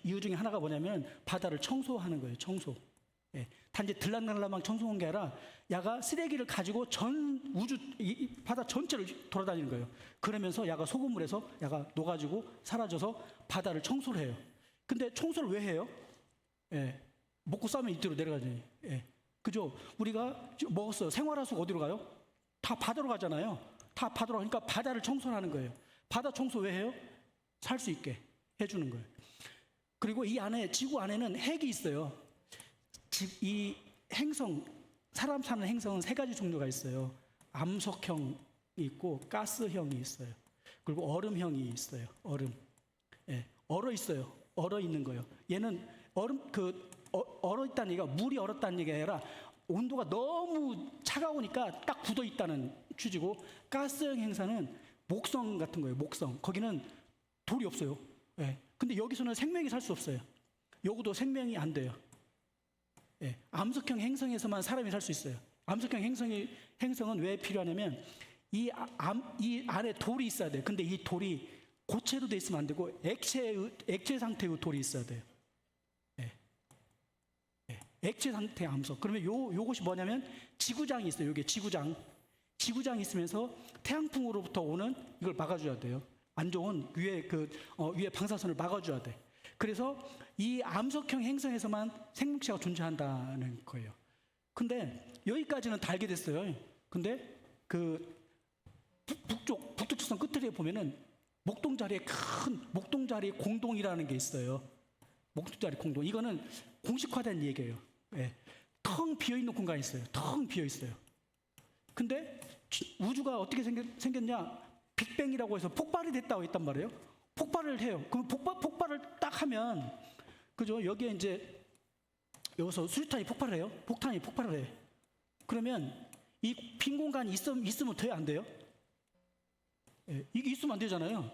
Speaker 2: 이유 중에 하나가 뭐냐면 바다를 청소하는 거예요. 청소. 단지 들락날락만 청소한 게 아니라 야가 쓰레기를 가지고 전 우주 바다 전체를 돌아다니는 거예요. 그러면서 야가 소금을 해서 야가 녹아지고 사라져서 바다를 청소를 해요. 근데 청소를 왜 해요? 먹고 싸면 이대로 내려가지. 그죠? 우리가 먹었어요. 생활하수가 어디로 가요? 다 바다로 가잖아요. 다 바다로 가니까 바다를 청소하는 거예요. 바다 청소 왜 해요? 살 수 있게 해주는 거예요. 그리고 이 안에 지구 안에는 핵이 있어요. 이 행성, 사람 사는 행성은 세 가지 종류가 있어요. 암석형이 있고 가스형이 있어요. 그리고 얼음형이 있어요. 얼어 있어요. 얼어 있는 거예요. 얘는 얼어 있다는 얘기가 물이 얼었다는 얘기가 아니라 온도가 너무 차가우니까 딱 굳어 있다는 취지고, 가스형 행성은 목성 같은 거예요. 목성. 거기는 돌이 없어요. 예. 근데 여기서는 생명이 살 수 없어요. 여기도 생명이 안 돼요. 예. 암석형 행성에서만 사람이 살 수 있어요. 암석형 행성은 왜 필요하냐면 이 안에 돌이 있어야 돼요. 근데 이 돌이 고체로 돼 있으면 안 되고 액체 상태의 돌이 있어야 돼요. 예. 예. 액체 상태의 암석. 그러면 요것이 뭐냐면 지구장이 있어요. 요게 지구장이 있으면서 태양풍으로부터 오는 이걸 막아줘야 돼요. 안 좋은 위에 방사선을 막아줘야 돼. 그래서 이 암석형 행성에서만 생명체가 존재한다는 거예요. 근데 여기까지는 다 알게 됐어요. 근데 그 북두칠성 끝에 보면은 목동자리 공동이라는 게 있어요. 목동자리 공동. 이거는 공식화된 얘기예요. 예. 텅 비어 있는 공간이 있어요. 텅 비어 있어요. 근데 우주가 어떻게 생겼냐? 빅뱅이라고 해서 폭발이 됐다고 했단 말이에요. 폭발을 해요. 그럼 폭발을 딱 하면, 그죠? 여기에 이제 여기서 수류탄이 폭발을 해요. 폭탄이 폭발을 해. 그러면 이 빈 공간이 있으면 돼요, 안 돼요? 예, 이게 있으면 안 되잖아요.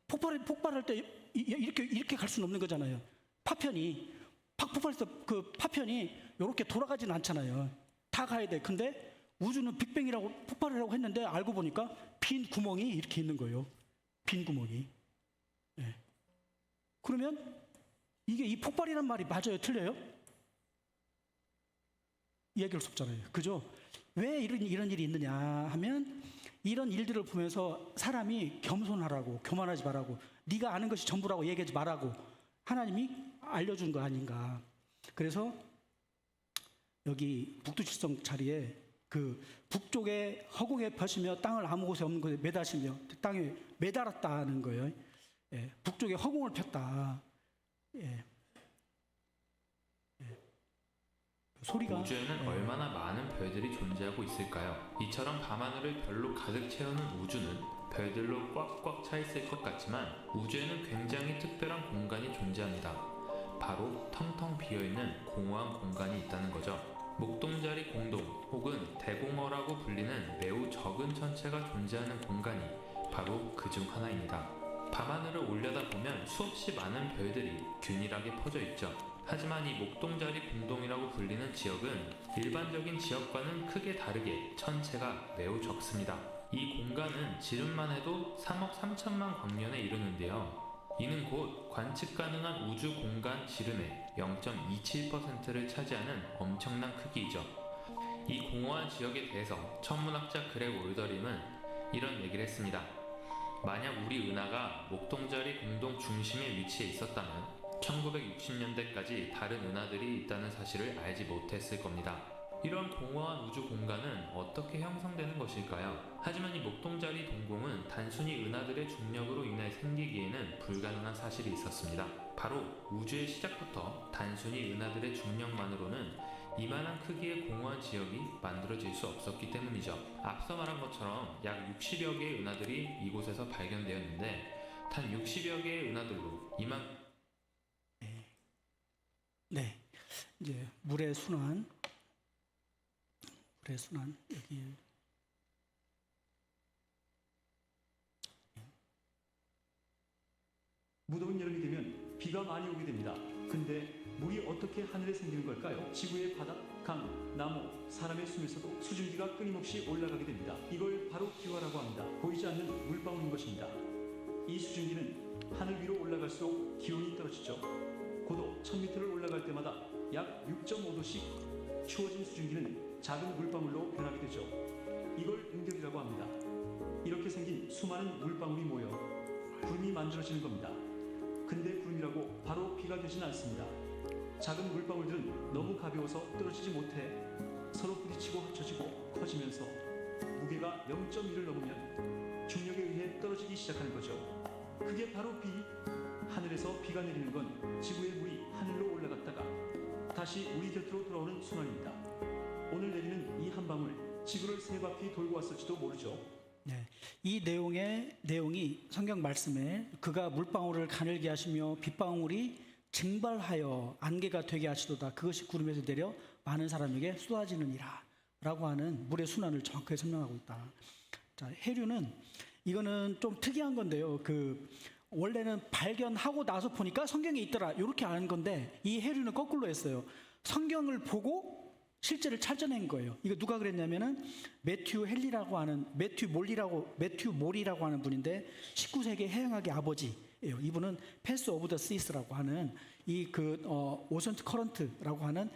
Speaker 2: 폭발할 때 이렇게 갈 수는 없는 거잖아요. 파편이 폭발해서 그 파편이 이렇게 돌아가지는 않잖아요. 다 가야 돼. 근데 우주는 빅뱅이라고 폭발이라고 했는데 알고 보니까 빈 구멍이 이렇게 있는 거예요. 빈 구멍이. 예. 그러면 이게 이 폭발이란 말이 맞아요, 틀려요? 이야기할 수 없잖아요. 그죠? 왜 이런 일이 있느냐 하면, 이런 일들을 보면서 사람이 겸손하라고, 교만하지 말라고, 네가 아는 것이 전부라고 얘기하지 말라고 하나님이 알려준 거 아닌가. 그래서 여기 북두칠성 자리에 그 북쪽에 허공에 펴시며 땅을 아무 곳에 없는 곳에 매다시며 땅에 매달았다는 거예요. 예, 북쪽에 허공을 폈다. 예. 예. 소리가
Speaker 5: 우주에는 얼마나 많은 별들이 존재하고 있을까요? 이처럼 밤하늘을 별로 가득 채우는 우주는 별들로 꽉꽉 차 있을 것 같지만 우주에는 굉장히 특별한 공간이 존재합니다. 바로 텅텅 비어있는 공허한 공간이 있다는 거죠. 목동자리 공동 혹은 대공허라고 불리는 매우 적은 천체가 존재하는 공간이 바로 그 중 하나입니다. 밤하늘을 올려다보면 수없이 많은 별들이 균일하게 퍼져 있죠. 하지만 이 목동자리 공동이라고 불리는 지역은 일반적인 지역과는 크게 다르게 천체가 매우 적습니다. 이 공간은 지름만 해도 3억 3천만 광년에 이르는데요. 이는 곧 관측 가능한 우주 공간 지름의 0.27%를 차지하는 엄청난 크기이죠. 이 공허한 지역에 대해서 천문학자 그렉 올더림은 이런 얘기를 했습니다. 만약 우리 은하가 목동자리 공동 중심에 위치해 있었다면 1960년대까지 다른 은하들이 있다는 사실을 알지 못했을 겁니다. 이런 공허한 우주 공간은 어떻게 형성되는 것일까요? 하지만 이 목동자리 동공은 단순히 은하들의 중력으로 인해 생기기에는 불가능한 사실이 있었습니다. 바로 우주의 시작부터 단순히 은하들의 중력만으로는 이만한 크기의 공허한 지역이 만들어질 수 없었기 때문이죠. 앞서 말한 것처럼 약 60여 개의 은하들이 이곳에서 발견되었는데 단 60여 개의 은하들로
Speaker 2: 네, 이제 물의 순환 여기
Speaker 6: 무더운 여름이 되면 비가 많이 오게 됩니다. 근데 물이 어떻게 하늘에 생기는 걸까요? 지구의 바다, 강, 나무, 사람의 숨에서도 수증기가 끊임없이 올라가게 됩니다. 이걸 바로 기화라고 합니다. 보이지 않는 물방울인 것입니다. 이 수증기는 하늘 위로 올라갈수록 기온이 떨어지죠. 고도 1000m를 올라갈 때마다 약 6.5도씩 추워진 수증기는 작은 물방울로 변하게 되죠. 이걸 응결이라고 합니다. 이렇게 생긴 수많은 물방울이 모여 구름이 만들어지는 겁니다. 근데 구름이라고 바로 비가 되지는 않습니다. 작은 물방울들은 너무 가벼워서 떨어지지 못해 서로 부딪히고 합쳐지고 커지면서 무게가 0.1을 넘으면 중력에 의해 떨어지기 시작하는 거죠. 그게 바로 비. 하늘에서 비가 내리는 건 지구의 물이 하늘로 올라갔다가 다시 우리 곁으로 돌아오는 순환입니다. 오늘 내리는 이 한 방울, 지구를 세 바퀴 돌고 왔을지도 모르죠.
Speaker 2: 네, 이 내용이 성경 말씀에 그가 물방울을 가늘게 하시며 빗방울이 증발하여 안개가 되게 하시도다. 그것이 구름에서 내려 많은 사람에게 쏟아지느니라 라고 하는 물의 순환을 정확하게 설명하고 있다. 자, 해류는 이거는 좀 특이한 건데요. 원래는 발견하고 나서 보니까 성경에 있더라 이렇게 아는 건데, 이 해류는 거꾸로 했어요. 성경을 보고 실제를 찾아낸 거예요. 이거 누가 그랬냐면은 매튜 몰리라고 하는 분인데 19세기 해양학의 아버지예요. 이분은 패스 오브 더 시스라고 하는 오션트 커런트라고 하는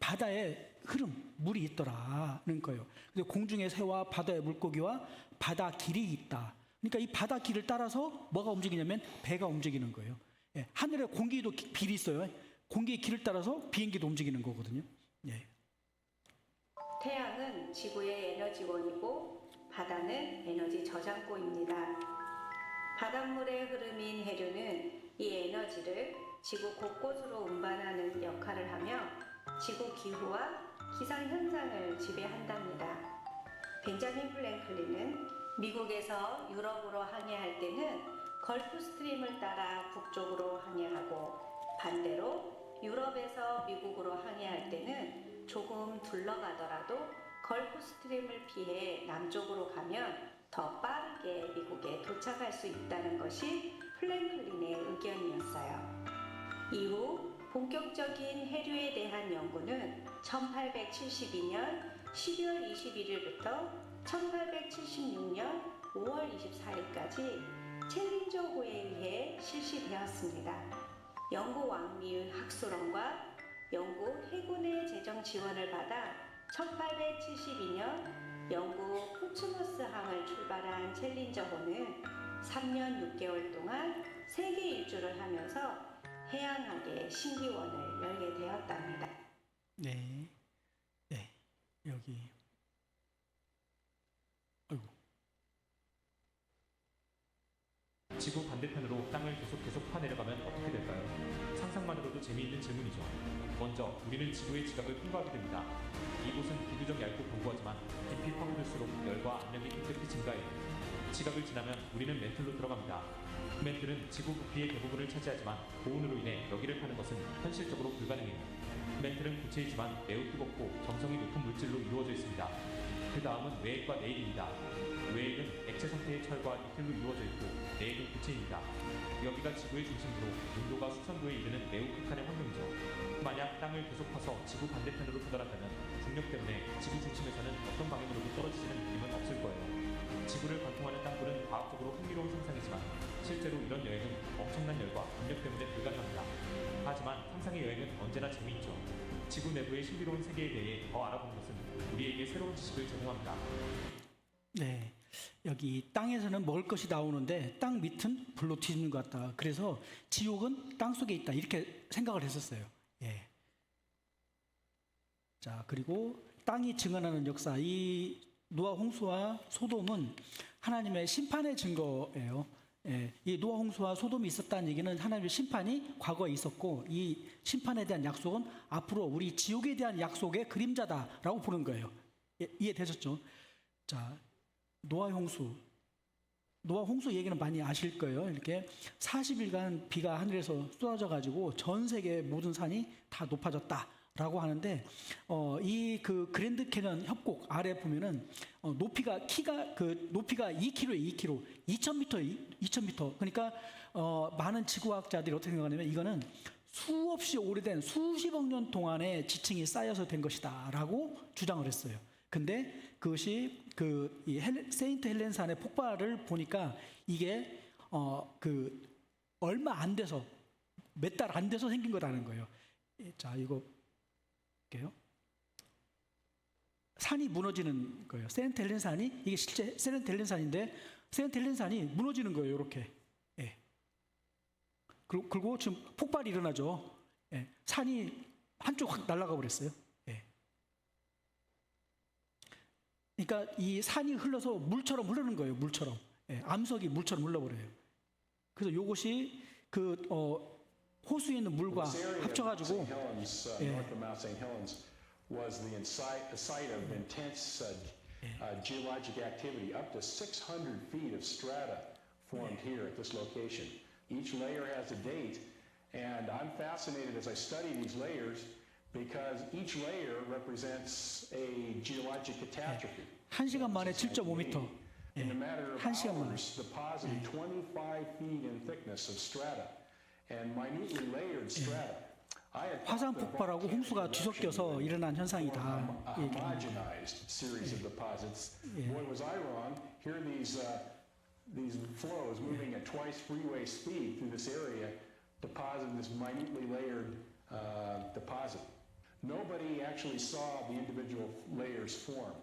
Speaker 2: 바다의 흐름, 물이 있더라는 거예요. 그래서 공중의 새와 바다의 물고기와 바다 길이 있다. 그러니까 이 바다 길을 따라서 뭐가 움직이냐면 배가 움직이는 거예요. 예, 하늘에 공기도 길이 있어요. 공기의 길을 따라서 비행기도 움직이는 거거든요. 예.
Speaker 7: 태양은 지구의 에너지원이고 바다는 에너지 저장고입니다. 바닷물의 흐름인 해류는 이 에너지를 지구 곳곳으로 운반하는 역할을 하며 지구 기후와 기상현상을 지배한답니다. 벤자민 프랭클린은 미국에서 유럽으로 항해할 때는 걸프 스트림을 따라 북쪽으로 항해하고, 반대로 유럽에서 미국으로 항해할 때는 조금 둘러가더라도 걸프 스트림을 피해 남쪽으로 가면 더 빠르게 미국에 도착할 수 있다는 것이 플랭클린의 의견이었어요. 이후 본격적인 해류에 대한 연구는 1872년 12월 21일부터 1876년 5월 24일까지 챌린저 호에 의해 실시되었습니다. 영국 왕미 학술원과 영국 해군의 재정 지원을 받아 1872년 영국 포츠머스 항을 출발한 챌린저호는 3년 6개월 동안 세계 일주를 하면서 해양학의 신기원을 열게 되었답니다.
Speaker 2: 네, 여기.
Speaker 6: 지구 반대편으로 땅을 계속 파내려가면 어떻게 될까요? 상상만으로도 재미있는 질문이죠. 먼저 우리는 지구의 지각을 통과하게 됩니다. 이곳은 비교적 얇고 견고하지만 깊이 파고들수록 열과 압력이 급격히 증가해요. 지각을 지나면 우리는 맨틀로 들어갑니다. 맨틀은 지구 부피의 대부분을 차지하지만 고온으로 인해 여기를 파는 것은 현실적으로 불가능해요. 맨틀은 구체이지만 매우 뜨겁고 점성이 높은 물질로 이루어져 있습니다. 그 다음은 외액과 내일입니다. 외액은 액체 상태의 철과 니켈로 이루어져 있고, 내액은 구체입니다. 여기가 지구의 중심부로 온도가 수천 도에 이르는 매우 극한의 환경이죠. 만약 땅을 계속 파서 지구 반대편으로 도달한다면 중력 때문에 지구 중심에서는 어떤 방향으로도 떨어지지는 힘은 없을 거예요. 지구를 관통하는 땅굴은 과학적으로 흥미로운 상상이지만 실제로 이런 여행은 엄청난 열과 압력 때문에 불가능합니다. 하지만 상상의 여행은 언제나 재미있죠. 지구 내부의 신비로운 세계에 대해 더 알아보는 것은 우리에게 새로운 지식을 제공합니다.
Speaker 2: 네, 여기 땅에서는 먹을 것이 나오는데 땅 밑은 불로 뒤집는 것 같다. 그래서 지옥은 땅 속에 있다, 이렇게 생각을 했었어요. 예. 자, 그리고 땅이 증언하는 역사, 이 노아 홍수와 소돔은 하나님의 심판의 증거예요. 예, 이 노아 홍수와 소돔이 있었다는 얘기는 하나님의 심판이 과거에 있었고, 이 심판에 대한 약속은 앞으로 우리 지옥에 대한 약속의 그림자다라고 보는 거예요. 예, 이해되셨죠? 자, 노아 홍수 얘기는 많이 아실 거예요. 이렇게 40일간 비가 하늘에서 쏟아져 가지고 전 세계 모든 산이 다 높아졌다라고 하는데, 이 그랜드 캐년 협곡 아래 보면은 높이가 2km에 2,000m. 그러니까 많은 지구학자들이 어떻게 생각하냐면 이거는 수없이 오래된 수십억 년 동안의 지층이 쌓여서 된 것이다라고 주장을 했어요. 근데 그것이 이 세인트 헬렌산의 폭발을 보니까 이게 얼마 안 돼서, 몇 달 안 돼서 생긴 거라는 거예요. 자, 이거 볼게요. 산이 무너지는 거예요. 세인트 헬렌산이, 이게 실제 세인트 헬렌산인데 세인트 헬렌산이 무너지는 거예요. 이렇게. 예. 그리고 지금 폭발이 일어나죠. 예. 산이 한쪽 확 날아가 버렸어요. 그러니까 이 산이 흘러서 물처럼 흐르는 거예요. 물처럼. 예, 암석이 물처럼 흘러버려요. 그래서 이것이 호수에 있는 물과 합쳐가지고,
Speaker 8: was the site of intense geologic activity. Up to 600 feet of strata formed here at this location. Each layer has a date, and I'm fascinated as I study these layers because each layer represents a geologic catastrophe.
Speaker 2: 1시간 만에 7.5m.
Speaker 8: In a matter of
Speaker 2: 1시간 만에.
Speaker 8: hours, deposited 25 feet in thickness of strata and minutely layered strata. I had
Speaker 2: 화산
Speaker 8: thought the
Speaker 2: 폭발하고 홍수가 뒤섞여서 일어난 현상이다.
Speaker 8: a
Speaker 2: 얘기를 합니다.
Speaker 8: homogenized series of deposits. Boy, was I wrong. Here are these flows moving at twice freeway speed through this area, depositing this minutely layered deposit. Nobody actually saw the individual layers form.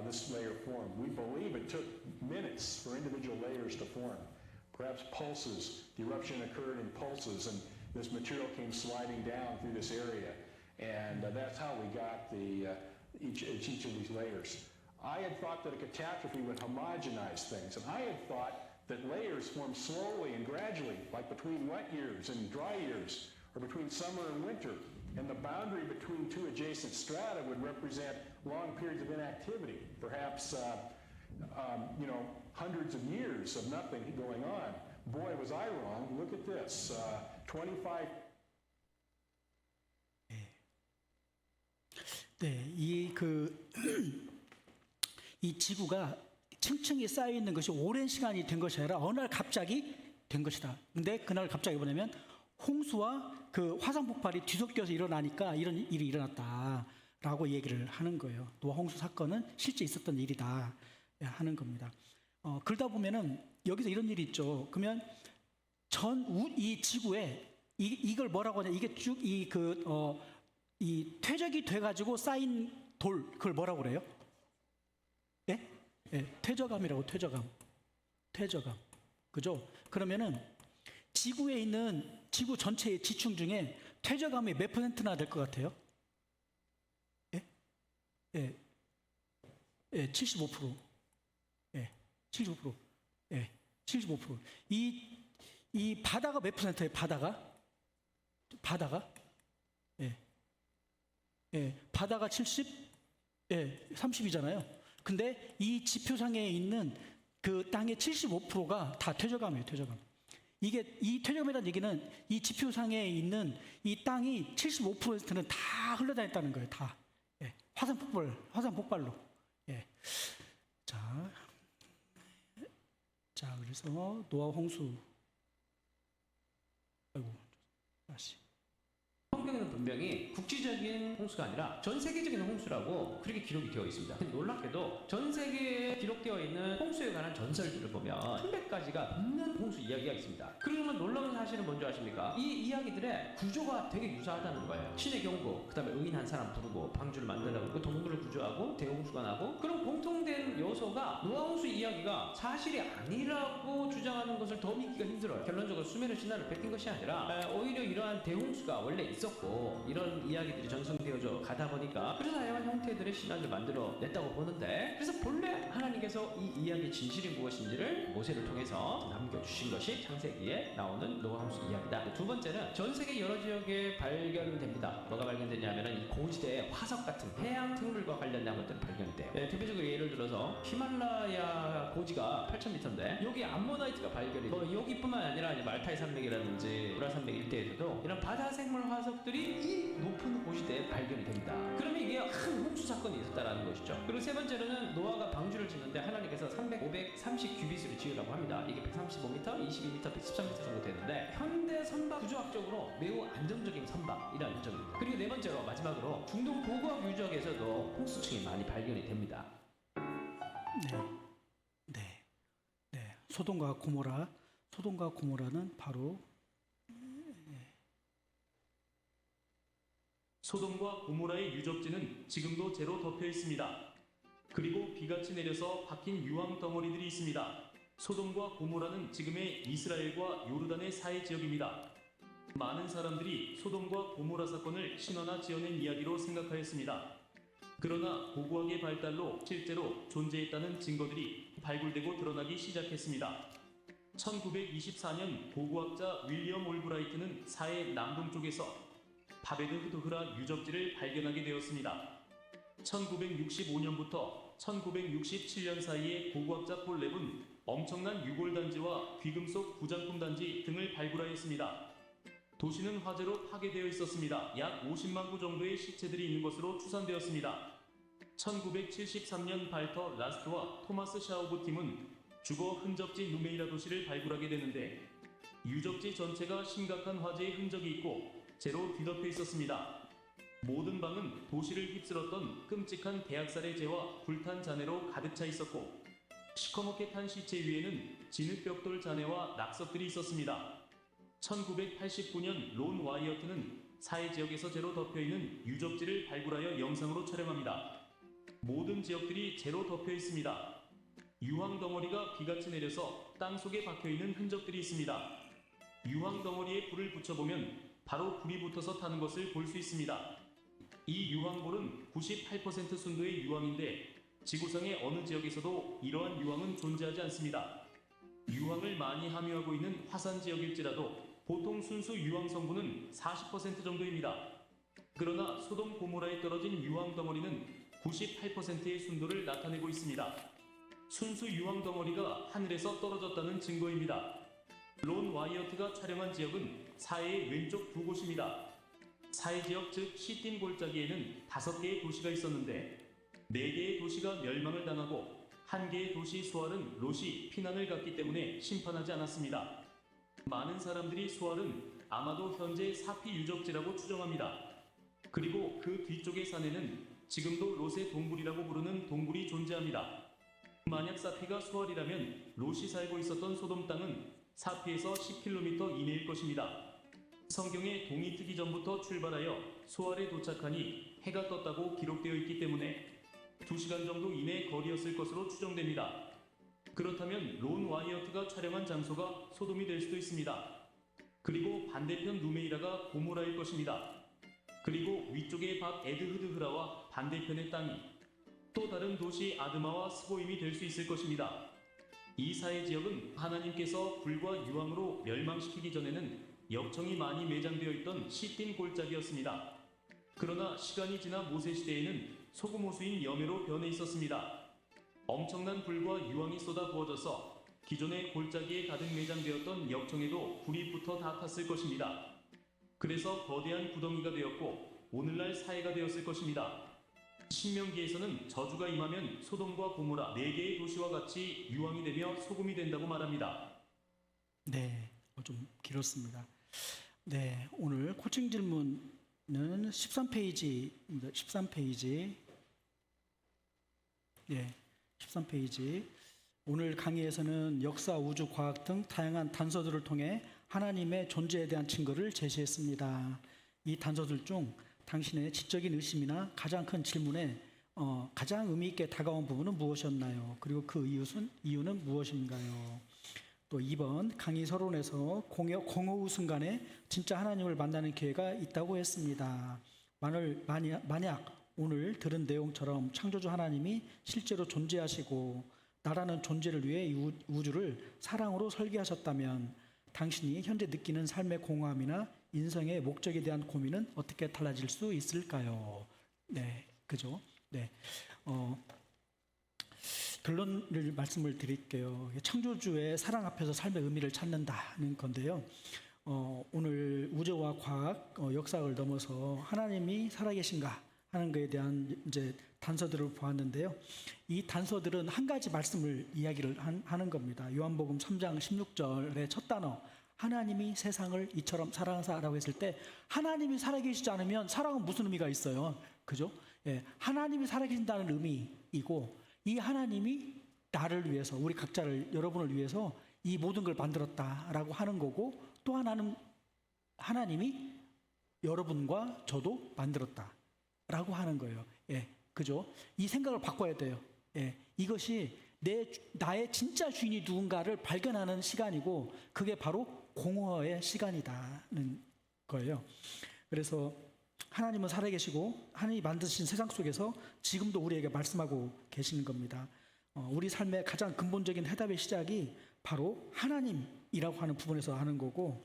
Speaker 8: This layer formed. We believe it took minutes for individual layers to form. Perhaps pulses. The eruption occurred in pulses, and this material came sliding down through this area, and that's how we got each of these layers. I had thought that a catastrophe would homogenize things, and I had thought that layers form slowly and gradually, like between wet years and dry years, or between summer and winter, and the boundary between two adjacent strata would represent long periods of inactivity, perhaps hundreds of years of nothing going on. Boy, was I wrong. Look at this, 25.
Speaker 2: 네, 이 지구가 층층이 쌓여 있는 것이 오랜 시간이 된 것이 아니라 어느 날 갑자기 된 것이다. 근데 그날 갑자기 뭐냐면 홍수와 그 화산 폭발이 뒤섞여서 일어나니까 이런 일이 일어났다라고 얘기를 하는 거예요. 노아 홍수 사건은 실제 있었던 일이다 하는 겁니다. 그러다 보면은 여기서 이런 일이 있죠. 그러면 이 지구에 이걸 뭐라고 하냐? 이게 쭉 이 퇴적이 돼가지고 쌓인 돌, 그걸 뭐라고 그래요? 예? 퇴적암이라고, 퇴적암. 그죠? 그러면은 지구에 있는 지구 전체의 지층 중에 퇴적암이 몇 %나 될 것 같아요? 75%. 75%. 75%. 이 바다가 몇 %예요? 바다가? 바다가 30이잖아요. 근데 이 지표상에 있는 그 땅의 75%가 다 퇴적암이에요, 퇴적암. 이 퇴적암이라는 얘기는 이 지표상에 있는 이 땅이 75%는 다 흘러다녔다는 거예요, 다. 화산 폭발로. 자, 그래서 노아 홍수. 다시.
Speaker 9: 성경에는 분명히 국지적인 홍수가 아니라 전 세계적인 홍수라고 그렇게 기록이 되어 있습니다. 근데 놀랍게도 전 세계에 기록되어 있는 홍수에 관한 전설들을 보면 300가지가 넘는 홍수 이야기가 있습니다. 그러면 놀라운 사실은 뭔지 아십니까? 이 이야기들의 구조가 되게 유사하다는 거예요. 신의 경고, 그 다음에 의인 한 사람 부르고 방주를 만들라고 그 동물을 구조하고 대홍수가 나고, 그런 공통된 요소가 노아 홍수 이야기가 사실이 아니라고 주장하는 것을 더 믿기가 힘들어요. 결론적으로 수메르 신화를 베낀 것이 아니라 오히려 이러한 대홍수가 원래 있었고 이런 이야기들이 전승되어져 가다 보니까 그래서 다양한 형태들의 신화를 만들어냈다고 보는데, 그래서 본래 하나님께서 이 이야기의 진실이 무엇인지를 모세를 통해서 남겨주신 것이 창세기에 나오는 노아 홍수 이야기다. 두 번째는 전 세계 여러 지역에 발견됩니다. 뭐가 발견되냐면은 이 고지대에 화석 같은 해양 생물과 관련된 것들이 발견돼요. 대표적으로 예를 들어서 히말라야 고지가 8,000m인데 여기 암모나이트가 발견이 돼요. 여기뿐만 아니라 이제 말타이 산맥이라든지 우라 산맥 일대에서도 이런 바다 생물 화석들이 이 높은 고지대에 발견이 됩니다. 그러면 이게 큰 홍수 사건이 있었다라는 것이죠. 그리고 세 번째로는 노아가 방주를 짓는데 하나님께서 530 규빗으로 지으라고 합니다. 이게 135m, 22m, 113m 정도 되는데 현대 선박 구조학적으로 매우 안정적인 선박이라는 점입니다. 그리고 네 번째로 마지막으로 중동 고고학 유적에서도 홍수층이 많이 발견이 됩니다.
Speaker 2: 네. 소돔과 고모라는 바로
Speaker 6: 소돔과 고모라의 유적지는 지금도 재로 덮여 있습니다. 그리고 비같이 내려서 박힌 유황 덩어리들이 있습니다. 소돔과 고모라는 지금의 이스라엘과 요르단의 사해 지역입니다. 많은 사람들이 소돔과 고모라 사건을 신화나 지어낸 이야기로 생각하였습니다. 그러나 고고학의 발달로 실제로 존재했다는 증거들이 발굴되고 드러나기 시작했습니다. 1924년 고고학자 윌리엄 올브라이트는 사해 남동쪽에서 바베드 흐드흐라 유적지를 발견하게 되었습니다. 1965년부터 1967년 사이에 고고학자 폴 랩은 엄청난 유골단지와 귀금속 부장품 단지 등을 발굴하였습니다.
Speaker 10: 도시는 화재로 파괴되어 있었습니다. 약 50만 구 정도의 시체들이 있는 것으로 추산되었습니다. 1973년 발터 라스트와 토마스 샤우브 팀은 주거 흔적지 누메이라 도시를 발굴하게 되는데 유적지 전체가 심각한 화재의 흔적이 있고 재로 뒤덮여 있었습니다. 모든 방은 도시를 휩쓸었던 끔찍한 대학살의 재와 불탄 잔해로 가득 차 있었고 시커멓게 탄 시체 위에는 진흙벽돌 잔해와 낙석들이 있었습니다. 1989년 론 와이어트는 사해 지역에서 재로 덮여있는 유적지를 발굴하여 영상으로 촬영합니다. 모든 지역들이 재로 덮여 있습니다. 유황 덩어리가 비같이 내려서 땅속에 박혀있는 흔적들이 있습니다. 유황 덩어리에 불을 붙여보면 바로 불이 붙어서 타는 것을 볼 수 있습니다. 이 유황볼은 98% 순도의 유황인데 지구상의 어느 지역에서도 이러한 유황은 존재하지 않습니다. 유황을 많이 함유하고 있는 화산 지역일지라도 보통 순수 유황 성분은 40% 정도입니다. 그러나 소돔 고모라에 떨어진 유황 덩어리는 98%의 순도를 나타내고 있습니다. 순수 유황 덩어리가 하늘에서 떨어졌다는 증거입니다. 론 와이어트가 촬영한 지역은 사해의 왼쪽 두 곳입니다. 사해 지역 즉 시틴 골짜기에는 5개의 도시가 있었는데 4개의 도시가 멸망을 당하고 1개의 도시 수알은 롯이 피난을 갔기 때문에 심판하지 않았습니다. 많은 사람들이 수알은 아마도 현재 사피 유적지라고 추정합니다. 그리고 그 뒤쪽의 산에는 지금도 롯의 동굴이라고 부르는 동굴이 존재합니다. 만약 사피가 수알이라면 롯이 살고 있었던 소돔 땅은 사피에서 10km 이내일 것입니다. 성경에 동이 트기 전부터 출발하여 수알에 도착하니 해가 떴다고 기록되어 있기 때문에 2시간 정도 이내의 거리였을 것으로 추정됩니다. 그렇다면 론 와이어트가 촬영한 장소가 소돔이 될 수도 있습니다. 그리고 반대편 누메이라가 고모라일 것입니다. 그리고 위쪽의 박 에드흐드흐라와 반대편의 땅이 또 다른 도시 아드마와 스보임이 될 수 있을 것입니다. 이 사해 지역은 하나님께서 불과 유황으로 멸망시키기 전에는 역청이 많이 매장되어 있던 시틴 골짜기였습니다. 그러나 시간이 지나 모세 시대에는 소금 호수인 여매로 변해 있었습니다. 엄청난 불과 유황이 쏟아 부어져서 기존의 골짜기에 가득 매장되었던 역청에도 불이 붙어 다 탔을 것입니다. 그래서 거대한 구덩이가 되었고 오늘날 사해가 되었을 것입니다. 신명기에서는 저주가 임하면 소돔과 고모라 4개의 도시와 같이 유황이 되며 소금이 된다고 말합니다.
Speaker 2: 네, 좀 길었습니다. 네, 오늘 코칭 질문은 13페이지입니다. 13페이지. 네, 13페이지. 오늘 강의에서는 역사, 우주, 과학 등 다양한 단서들을 통해 하나님의 존재에 대한 증거를 제시했습니다. 이 단서들 중 당신의 지적인 의심이나 가장 큰 질문에 가장 의미 있게 다가온 부분은 무엇이었나요? 그리고 그 이유는 무엇인가요? 또 2번 강의 서론에서 공허우 순간에 진짜 하나님을 만나는 기회가 있다고 했습니다. 만약 오늘 들은 내용처럼 창조주 하나님이 실제로 존재하시고 나라는 존재를 위해 이 우주를 사랑으로 설계하셨다면 당신이 현재 느끼는 삶의 공허함이나 인생의 목적에 대한 고민은 어떻게 달라질 수 있을까요? 네, 그죠? 네, 결론을 말씀을 드릴게요. 창조주의 사랑 앞에서 삶의 의미를 찾는다는 건데요. 오늘 우주와 과학, 역사를 넘어서 하나님이 살아계신가 하는 것에 대한 이제 단서들을 보았는데요. 이 단서들은 한 가지 말씀을 이야기를 하는 겁니다. 요한복음 3장 16절의 첫 단어 하나님이 세상을 이처럼 사랑하사라고 했을 때 하나님이 살아계시지 않으면 사랑은 무슨 의미가 있어요? 그죠? 예, 하나님이 살아계신다는 의미이고 이 하나님이 나를 위해서 우리 각자를 여러분을 위해서 이 모든 걸 만들었다라고 하는 거고 또 하나는 하나님이 여러분과 저도 만들었다라고 하는 거예요. 예, 그죠? 이 생각을 바꿔야 돼요. 예, 이것이 나의 진짜 주인이 누군가를 발견하는 시간이고 그게 바로 공허의 시간이다는 거예요. 그래서 하나님은 살아계시고 하나님이 만드신 세상 속에서 지금도 우리에게 말씀하고 계시는 겁니다. 우리 삶의 가장 근본적인 해답의 시작이 바로 하나님이라고 하는 부분에서 하는 거고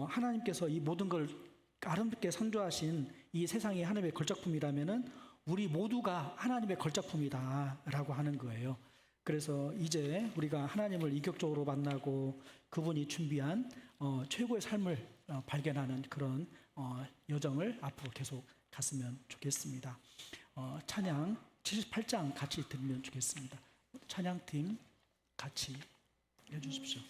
Speaker 2: 하나님께서 이 모든 걸 아름답게 창조하신 이 세상이 하나님의 걸작품이라면은 우리 모두가 하나님의 걸작품이다라고 하는 거예요. 그래서 이제 우리가 하나님을 인격적으로 만나고 그분이 준비한 최고의 삶을 발견하는 그런 여정을 앞으로 계속 갔으면 좋겠습니다. 찬양 78장 같이 들으면 좋겠습니다. 찬양팀 같이 해주십시오.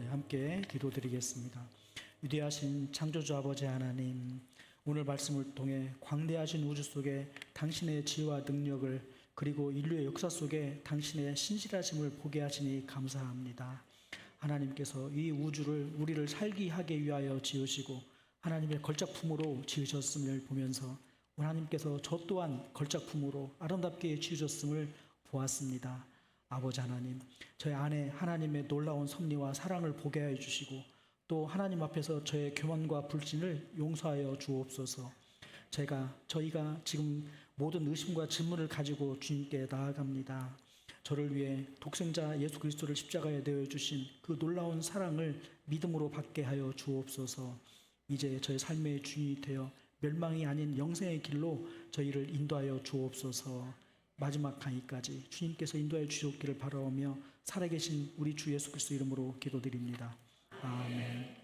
Speaker 2: 함께 기도드리겠습니다. 위대하신 창조주 아버지 하나님, 오늘 말씀을 통해 광대하신 우주 속에 당신의 지혜와 능력을, 그리고 인류의 역사 속에 당신의 신실하심을 보게 하시니 감사합니다. 하나님께서 이 우주를 우리를 살게 하기 위하여 지으시고 하나님의 걸작품으로 지으셨음을 보면서 하나님께서 저 또한 걸작품으로 아름답게 지으셨음을 보았습니다. 아버지 하나님, 저희 안에 하나님의 놀라운 섭리와 사랑을 보게 하여 주시고 또 하나님 앞에서 저의 교만과 불신을 용서하여 주옵소서. 저희가 지금 모든 의심과 질문을 가지고 주님께 나아갑니다. 저를 위해 독생자 예수 그리스도를 십자가에 내어 주신 그 놀라운 사랑을 믿음으로 받게 하여 주옵소서. 이제 저의 삶의 주인이 되어 멸망이 아닌 영생의 길로 저희를 인도하여 주옵소서. 마지막 강의까지 주님께서 인도하여 주셨기를 바라오며 살아계신 우리 주 예수 그리스도 이름으로 기도드립니다. 아멘.